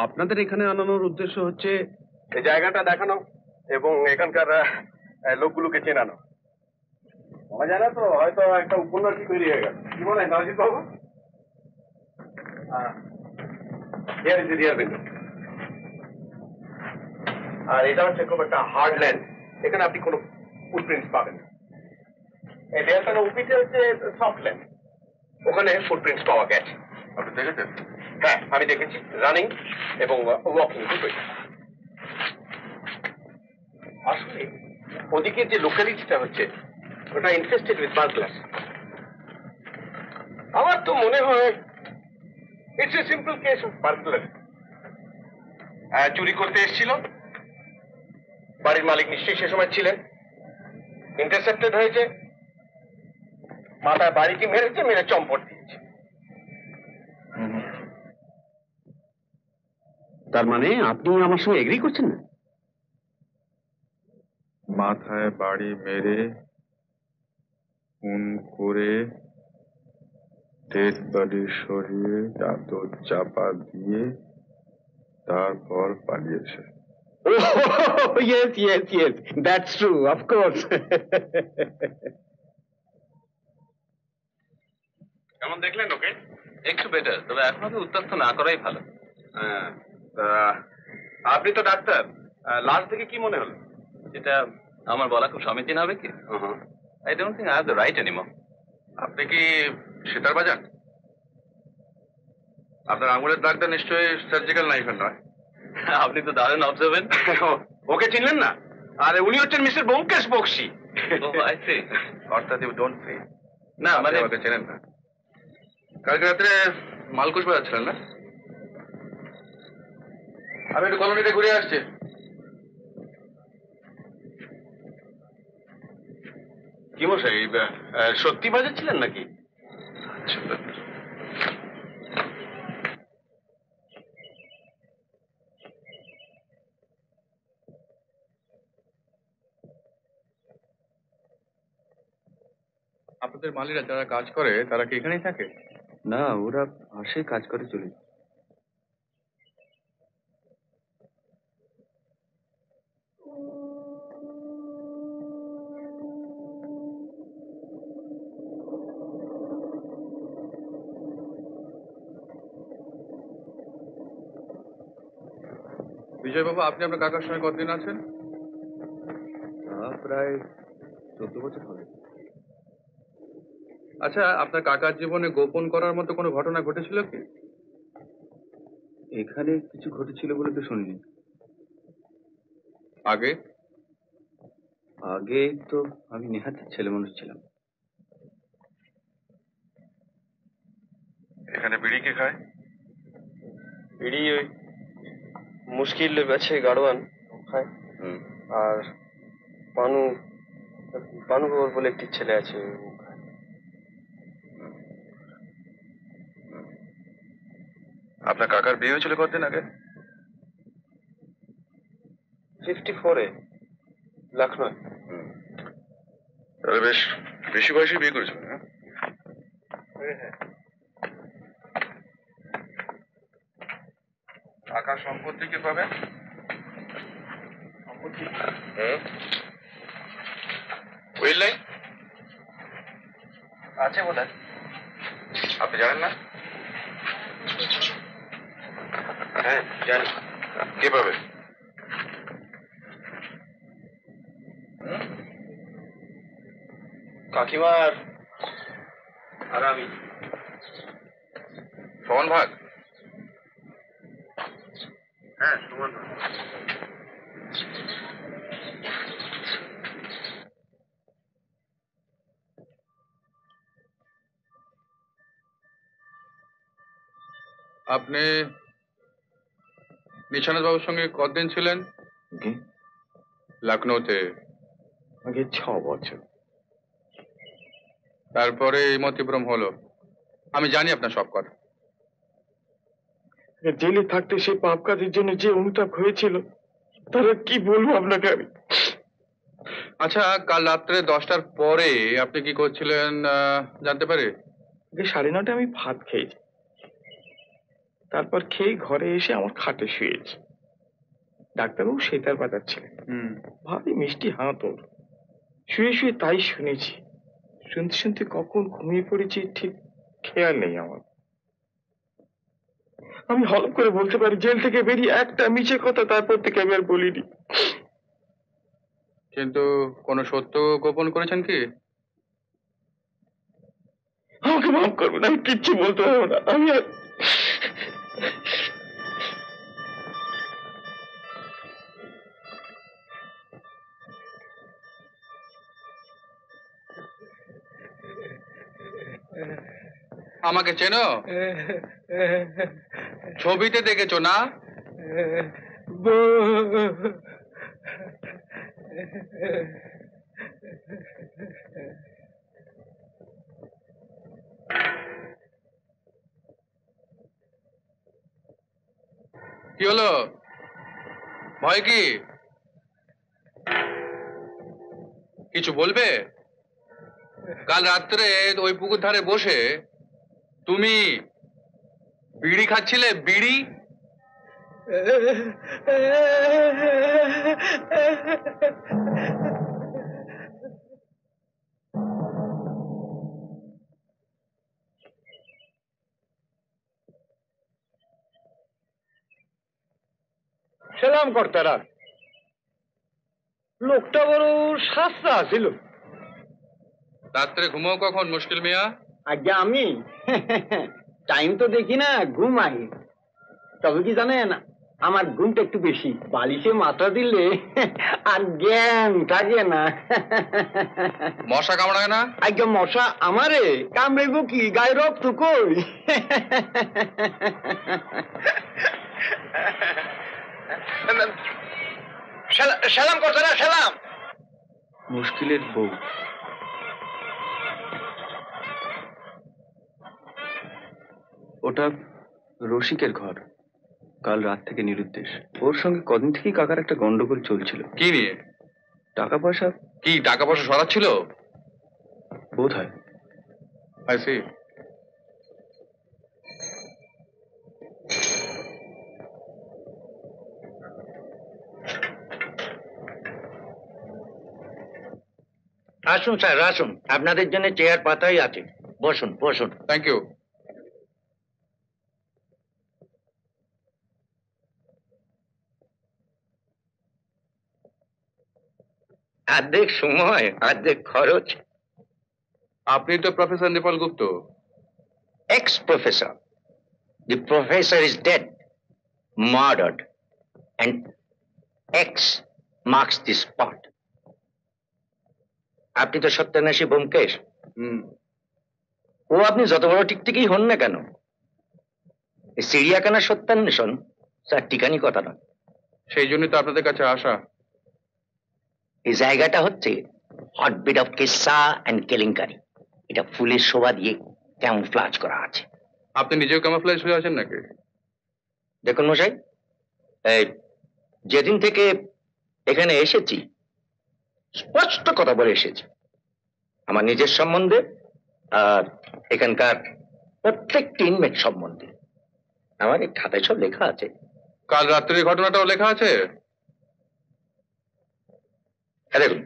আপনাদের এখানে আনানোর উদ্দেশ্য হচ্ছে এই জায়গাটা দেখানো এবং এখানকার লোকগুলোকে চেনানো। বলা যায় না তো, হয়তো একটা উপন্যাসই তৈরি হয়ে গেল। কি বলেন নজিত বাবু? আর এটা হচ্ছে খুব একটা হার্ড ল্যান্ড, এখানে আপনি কোনো ফুটপ্রিন্টস পাবেন না। এই দেয়ালটা উপিতে হচ্ছে সফট ল্যান্ড, ওখানে ফুটপ্রিন্টস পাওয়া গেছে। আপনি দেখেছেন? হ্যাঁ, আমি দেখেছি, রানিং এবং ওয়াকিং দুটোই। আসলে ওদিকে যে লোকালিটিটা হচ্ছে ওটা ইনফেস্টেড উইথ বার্গলার্স। আমার তো মনে হয় it's a simple case of burglar. চুরি করতে এসেছিল, বাড়ির মালিক নিশ্চয়ই সে সময় ছিলেন, ইন্টারসেপ্টেড হয়েছে, মাথায় বাড়িকে মেরেছে, মেরে চম্পট দিয়েছে। তার মানে আপনি আমার সঙ্গে এগ্রি করছেন না? মাথায় বাড়ি মেরে খুন করে ডেড বডি সরিয়ে চাদর চাপা দিয়ে তারপর পালিয়েছে। Yes yes yes, that's true, of course. কেমন দেখলেন ওকে? একটু বেটার, তবে এখন ওকে উত্তপ্ত না করাই ভালো। হ্যাঁ, আপনি তো ডাক্তার, লাশ দেখে কি মনে হলো? এটা আমার বলা খুব সমীচীন হবে কি? I don't think I have the right anymore. আপনি কি সেতার বাজান? আপনার আঙুলের দাগটা নিশ্চয়ই সার্জিক্যাল নাইফের নয়। আপনি তো দারুণ অবজার্ভেন্ট। ওকে চিনলেন না? আরে উনি হচ্ছেন মিস্টার ব্যোমকেশ বক্সী। অর্থাৎ ইউ ডোন্ট সে। না মানে ওকে চেনেন না। কালকে রাত্রে মালকুশ বাজাচ্ছিলেন না? আমি একটু কলোনিতে ঘুরে আসছি। কি মশাই, সত্যি বাজাচ্ছিলেন নাকি? আপনাদের মালিরা যারা কাজ করে তারা কি এখানেই থাকে? না, ওরা পাশে কাজ করে চলে যায়। বিজয়বাবু, আপনি আপনার কাকার সঙ্গে কতদিন আছেন? প্রায় 14 বছর হবে। আচ্ছা, আপনার কাকার জীবনে গোপন করার মতো কোনো ঘটনা ঘটেছিল কি? এখানে কিছু ঘটেছিল বলে তো শুনিনি। আগে আগে তো আমি নেহাতি ছেলে মানুষ ছিলাম। এখানে বিড়ি কে খায়? বিড়ি ওই মুশকিল আছে গাড়োয়ান খায়। আর পানু পানু বলে একটি ছেলে আছে, ও খায়। আপনার কাকার বিয়ে হয়েছিল কতদিন আগে? 54-এ, লখনৌ। তাহলে বেশ বেশি বয়সে বিয়ে করেছিল, হ্যাঁ? কাকার সম্পত্তি কে পাবে? উইল নাই আছে বোধ হয়। আপনি জানেন না? হ্যাঁ জানি। কে পাবে? কাকিমার আর আমি। সমান ভাগ? হ্যাঁ সমান। আপনি নিশানাথ বাবুর সঙ্গে কতদিন ছিলেন লখনৌতে? আগে 6 বছর। তারপরে এই মতিভ্রম হলো। আমি জানি আপনার সব কথা। জেলে থাকতে সেই পাপ কাজের জন্য যে অনুতাপ হয়েছিল, তারা কি বলবো আপনাকে আমি। আচ্ছা, কাল রাত্রে 10টার পরে আপনি কি করছিলেন জানতে পারি? 9:30 আমি ভাত খেয়েছি, তারপর খেয়ে ঘরে এসে আমার খাটে শুয়েছি। ডাক্তারবাবু সেতার বাজাচ্ছিলেন, ভারী মিষ্টি হাতর। শুয়ে শুয়ে তাই শুনেছি। শুনতে শুনতে কখন ঘুমিয়ে পড়েছি ঠিক খেয়াল নেই আমার। আমি হলপ করে বলতে পারি, জেল থেকে বেরিয়ে একটা মিছে কথা তারপর থেকে আমি আর বলিনি। কিন্তু কোনো সত্য গোপন করেছেন কি? আমাকে মাফ করবেন, আমি কিচ্ছু বলতে পারবো না। আমি আর আমাকে চেনো? ছবিতে দেখেছো না? কি হলো? ভয় কি? কিছু বলবে? কাল রাত্রে ওই পুকুর ধারে বসে তুমি বিড়ি খাচ্ছিলে, বিড়ি? সেলাম কর্তারা, লোকটা বড় সাস্তা ছিল। রাত্রে ঘুমাও কখন মুশকিল মিয়া? আজ্ঞা আমি টাইম তো দেখি না, ঘুমাই। তবে কি জানেন, আমার ঘুমটা একটু বেশি। বালিশে মাথা দিলে আর জ্ঞান থাকে না। মশা কামড়ায় না? আজ্ঞা মশা আমারে কামড়েব কি, গায়ে রক্ত কই? সালাম কর্তারা, সালাম। মুশকিলের বউ। ওটা রসিকের ঘর। কাল রাত থেকে নিরুদ্দেশ। ওর সঙ্গে কদিন থেকেই কাকার একটা গন্ডগোল চলছিল। কি নিয়ে? টাকা পয়সা। কি টাকা পয়সা সরাচ্ছিল? বোধ হয়। I see. আসুন স্যার, আসুন। আপনাদের জন্য চেয়ার পাতাই আছে, বসুন বসুন। Thank you. অর্ধেক সময় অর্ধেক খরচ। আপনি তো professor Nepal Gupta. Ex professor. The professor is dead, murdered, and X marks the spot. আপনি তো সত্যান্বেষী ব্যোমকেশ। ও আপনি যত বড় টিকটিকি হন না কেন, চিড়িয়াখানার সত্যান্বেষণ স্যার টিকানি কথা না। সেই জন্যই তো আপনাদের কাছে আসা। এই জায়গাটা হচ্ছে হটবিট অফ কেসা অ্যান্ড কেলেঙ্কারি। এটা ফুলের শোভা দিয়ে ক্যামোফ্লাজ করা আছে। আপনি নিজেও ক্যামোফ্লেজ হয়ে আছেন নাকি? দেখুন মশাই, এই যেদিন থেকে এখানে এসেছি স্পষ্ট কথা বলে এসেছি আমার নিজের সম্বন্ধে আর এখানকার প্রত্যেকটি ইনমেট সম্বন্ধে। আমার এই খাতায় সব লেখা আছে। কাল রাত্রির ঘটনাটাও লেখা আছে? হ্যাঁ দেখুন,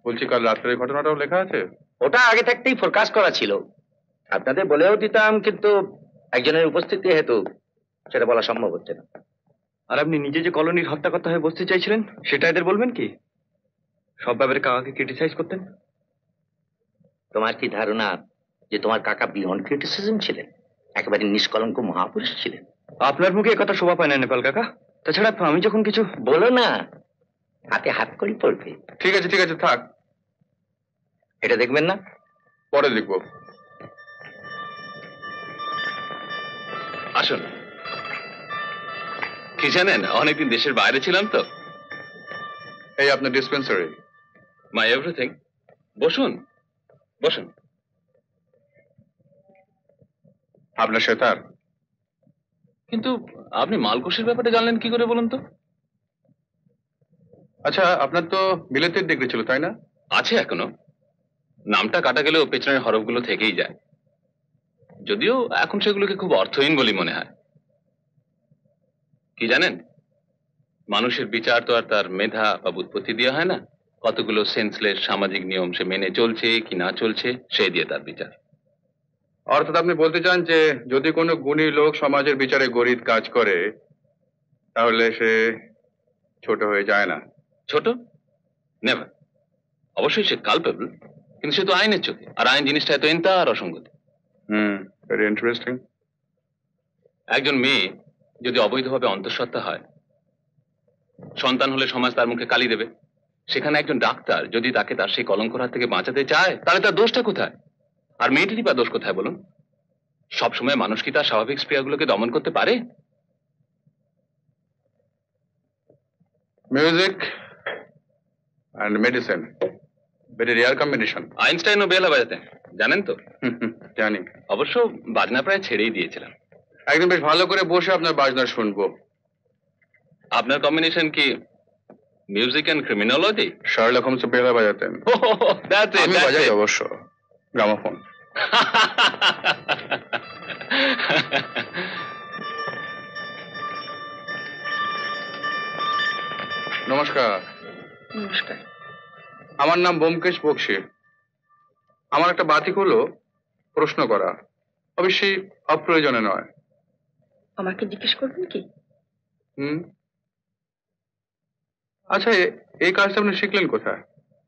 বলছি কাল রাত্রির ঘটনাটাও লেখা আছে? ওটা আগে থাকতেই ফোরকাস্ট করা ছিল, আপনাদের বলেও দিতাম, কিন্তু একজনের উপস্থিতি হেতু সেটা বলা সম্ভব হচ্ছে না। আর আপনি নিজে যে কলোনির হত্যাকর্তা হয়ে বসতে চাইছিলেন, সেটা এদের বলবেন কি? সব ব্যাপারে কাকাকে ক্রিটিসাইজ করতেন। তোমার কি ধারণা যে তোমার কাকা বিয়ন্ড ক্রিটিসিজম ছিলেন, একেবারে নিষ্কলঙ্ক মহাপুরুষ ছিলেন? আপনার মুখে কথা শোভা পায় না নেপাল কাকা। তাছাড়া আমি যখন কিছু বলো না, হাতে হাত করি পড়বে। ঠিক আছে ঠিক আছে, থাক। এটা দেখবেন না? পরে লিখবো। আসুন। কি জানেন, অনেকদিন দেশের বাইরে ছিলাম তো। এই আপনার ডিসপেন্সারি। মাই এভরিথিং। বসুন বসুন। আপনার সেতার। কিন্তু আপনি মালকোষের ব্যাপারে জানলেন কি করে বলুন তো? আচ্ছা, আপনার তো বিলেতের ডিগ্রি ছিল তাই না? আছে এখনো। নামটা কাটা গেলেও পেছনের হরফগুলো থেকেই যায়, যদিও এখন সেগুলোকে খুব অর্থহীন বলে মনে হয়। কি জানেন, মানুষের বিচার তো আর তার মেধা বা বুৎপত্তি দিয়ে হয় না। কতগুলো সেন্সলেস সামাজিক নিয়ম সে মেনে চলছে কি না চলছে, সেই দিয়ে তার বিচার। অর্থাৎ আপনি বলতে চান যে যদি কোনো গুণী লোক সমাজের বিচারে গরিব কাজ করে, তাহলে সে ছোট হয়ে যায় না? ছোট? নেভার। অবশ্যই সে কালপেবল, কিন্তু সে তো আইনের চোখে, আর আইন জিনিসটা এত এন্তা আর অসঙ্গতি। Very interesting. একজন মেয়ে যদি অবৈধভাবে অন্তঃসত্ত্বা হয়, সন্তান হলে সমাজ তার মুখে কালি দেবে। সেখানে একজন ডাক্তার যদি তাকে তার সেই কলঙ্কর হাত থেকে বাঁচাতে চায়, তাহলে তার দোষটা কোথায়? আর মেয়েটিরই বা দোষ কোথায় বলুন? সবসময় মানুষ কি তার স্বাভাবিক স্পৃহাগুলোকে দমন করতে পারে? Music and medicine, very rare combination. আইনস্টাইনও বেলা বাজাতেন, জানেন তো? জানি। অবশ্য বাজনা প্রায় ছেড়েই দিয়েছিলাম। একদিন বেশ ভালো করে বসে আপনার বাজনা শুনবো। আপনার কম্বিনেশন কি music and criminology? Sherlock Holmes বেলা বাজাতেন, আমি বাজাই অবশ্য গ্রামোফোন। নমস্কার। নমস্কার। আমার নাম ব্যোমকেশ বক্সী। আমার একটা বাতিক হলো প্রশ্ন করা, অবশ্যই অপ্রয়োজনে নয়। আমাকে জিজ্ঞেস করবেন কি? আচ্ছা, এই কাজটা আপনি শিখলেন কোথায়?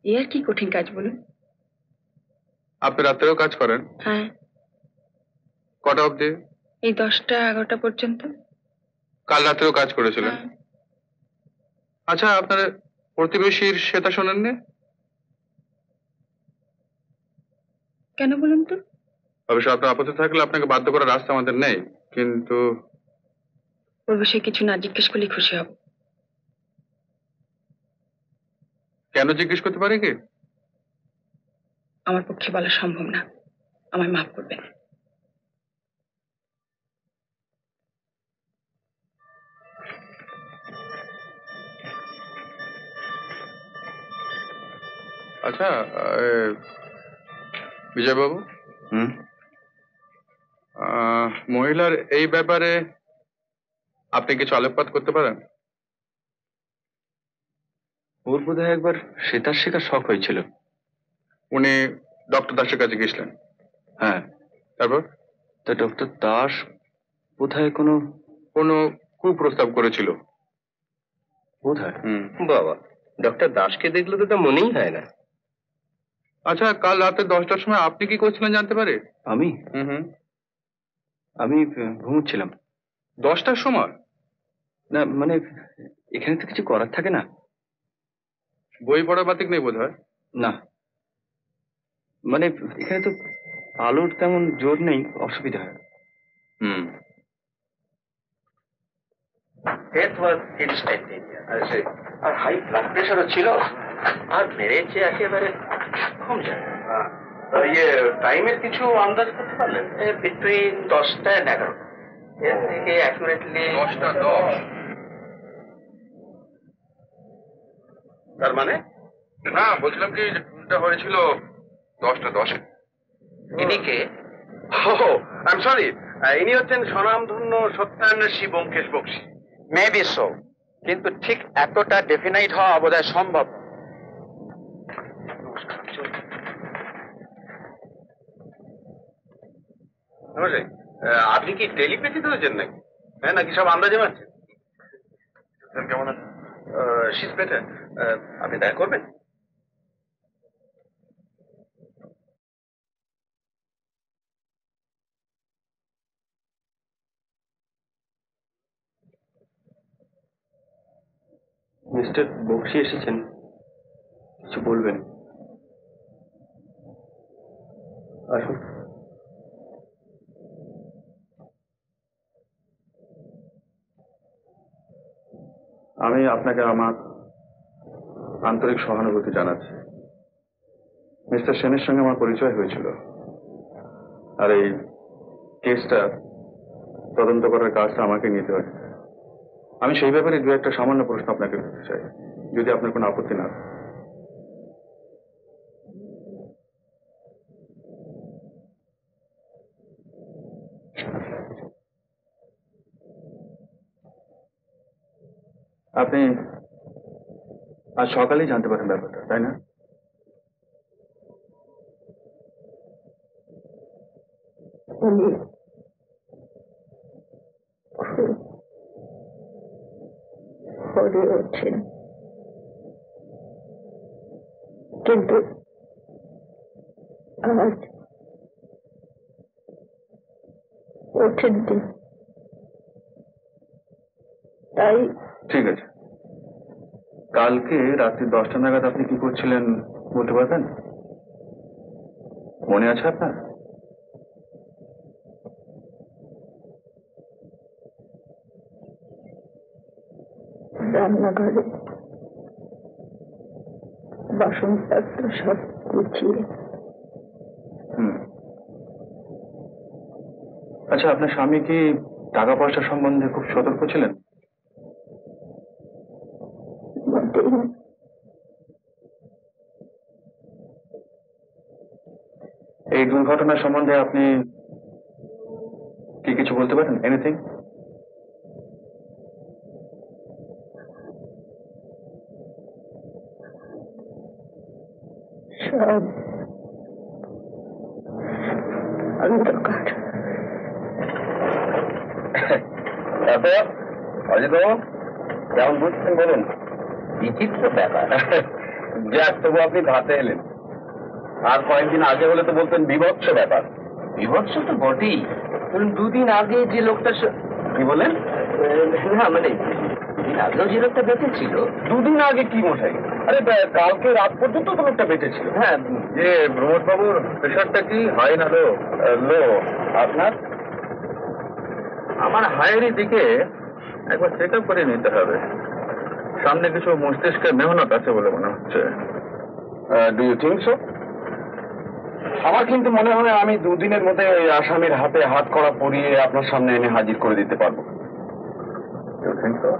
এ আর কি কঠিন কাজ বলুন? আপনি রাত্রেও কাজ করেন? হ্যাঁ, কটা অবধি? এই 10টা 11টা পর্যন্ত। কাল রাত্রেও কাজ করেছিলেন? হ্যাঁ। আচ্ছা, আপনার প্রতিবেশীর সেটা শোনেননি? কেন বলুন তো? অবশ্য আপনার আপত্তি থাকলে আপনাকে বাধ্য করার রাস্তা আমাদের নেই, কিন্তু ওর বিষয়ে কিছু না জিজ্ঞেস করলে খুশি হব। কেন জিজ্ঞেস করতে পারি কি? আমার পক্ষে বলা সম্ভব না, আমায় মাফ করবেন। আচ্ছা, বিজয়বাবু, মহিলার এই ব্যাপারে আপনি কিছু আলোকপাত করতে পারেন? ওর বোধহয় একবার সেতার শেখার শখ হয়েছিল। উনি ডক্টর দাসের কাছে গেছিলেন? হ্যাঁ। তারপর? তা ডক্টর দাস বোধহয় কোনো কুপ্রস্তাব করেছিল বোধহয়। বাবা, ডক্টর দাসকে দেখলে তো তা মনেই হয় না। আচ্ছা, কাল রাতে 10টার সময় আপনি কি করছিলেন জানতে পারে? আমি আমি ঘুমোচ্ছিলাম। 10টার সময়? না মানে এখানে তো কিছু করার থাকে না। বই পড়া বাতিক নেই বোধহয়? না মানে এখানে তো আলোর তেমন জোর নেই, অসুবিধা হয়। Death was instantaneous. আর হাই ব্লাড প্রেশারও ছিল, আর মেরেছে একেবারে কম যায়। ইয়ে টাইমের কিছু আন্দাজ করতে পারলেন? বিটুইন 10টা and 11টা। এর থেকে অ্যাকুরেটলি 10টা 10। তার মানে? না, বলছিলাম কি যে খুনটা হয়েছিল 10টা 10-এ। ইনি কে? আই এম সরি, ইনি হচ্ছেন স্বনামধন্য সত্যান্বেষী ব্যোমকেশ বক্সী। মেবি সো, কিন্তু ঠিক এতটা ডেফিনাইট হওয়া বোধহয় সম্ভব। আপনি কি টেলিপ্যাথি ধরেছেন নাকি? হ্যাঁ, নাকি সব আন্দাজে মারছেন? কেমন আছেন? শীত বেটার। আপনি দেখা করবেন? মিস্টার বক্সী এসেছেন, কিছু বলবেন? আসুন। আমি আপনাকে আমার আন্তরিক সহানুভূতি জানাচ্ছি। মিস্টার সেনের সঙ্গে আমার পরিচয় হয়েছিল, আর এই কেসটা তদন্ত করার কাজটা আমাকে নিতে হয়। আমি সেই ব্যাপারে দু একটা সামান্য প্রশ্ন আপনাকে করতে চাই, যদি আপনার কোনো আপত্তি না থাকে। আপনি আজ সকালেই জানতে পারেন ব্যাপারটা, তাই না? উনি ভরে ওঠেন, কিন্তু আজ ওঠেননি। তাই ঠিক আছে, কালকে রাত্রি 10টা নাগাদ আপনি কি করছিলেন বলতে পারবেন? মনে আছে আপনার? রান্নাঘরে বাসনপত্র সব গুছিয়ে। আচ্ছা, আপনার স্বামী কি টাকা পয়সা সম্বন্ধে খুব সতর্ক ছিলেন? দিন। এই দুর্ঘটনা সম্বন্ধে আপনি কি কিছু বলতে পারেন? এনিথিং? সব অন্ধকার। তারপর অজিত বাবু কেমন বুঝছেন বলুন? বিচিত্র ব্যাপার। যাক, তবু আপনি ধাতে এলেন। আর কয়েকদিন আগে হলে তো বলতেন বিভৎস ব্যাপার। বিভৎস তো বটেই, দুদিন আগে যে লোকটা কি বলেন? না মানে দুদিন আগেও যে লোকটা বেঁচে ছিল। দুদিন আগে কি মশাই? আরে কালকে রাত পর্যন্ত তো লোকটা বেঁচে ছিল। হ্যাঁ, যে প্রমোদ বাবুর প্রেশারটা কি হাই না লো? লো। আপনার? আমার হায়েরই দিকে একবার চেক আপ করে নিতে হবে। সামনে কিছু মস্তিষ্কের মেহনত আছে বলে মনে হচ্ছে। Do you think so? আমার কিন্তু মনে হয় আমি দুদিনের মধ্যে ওই আসামির হাতে হাত কড়া পরিয়ে আপনার সামনে এনে হাজির করে দিতে পারবো। You think so?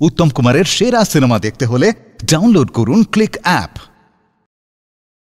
উত্তম কুমারের সেরা সিনেমা দেখতে হলে ডাউনলোড করুন ক্লিক অ্যাপ।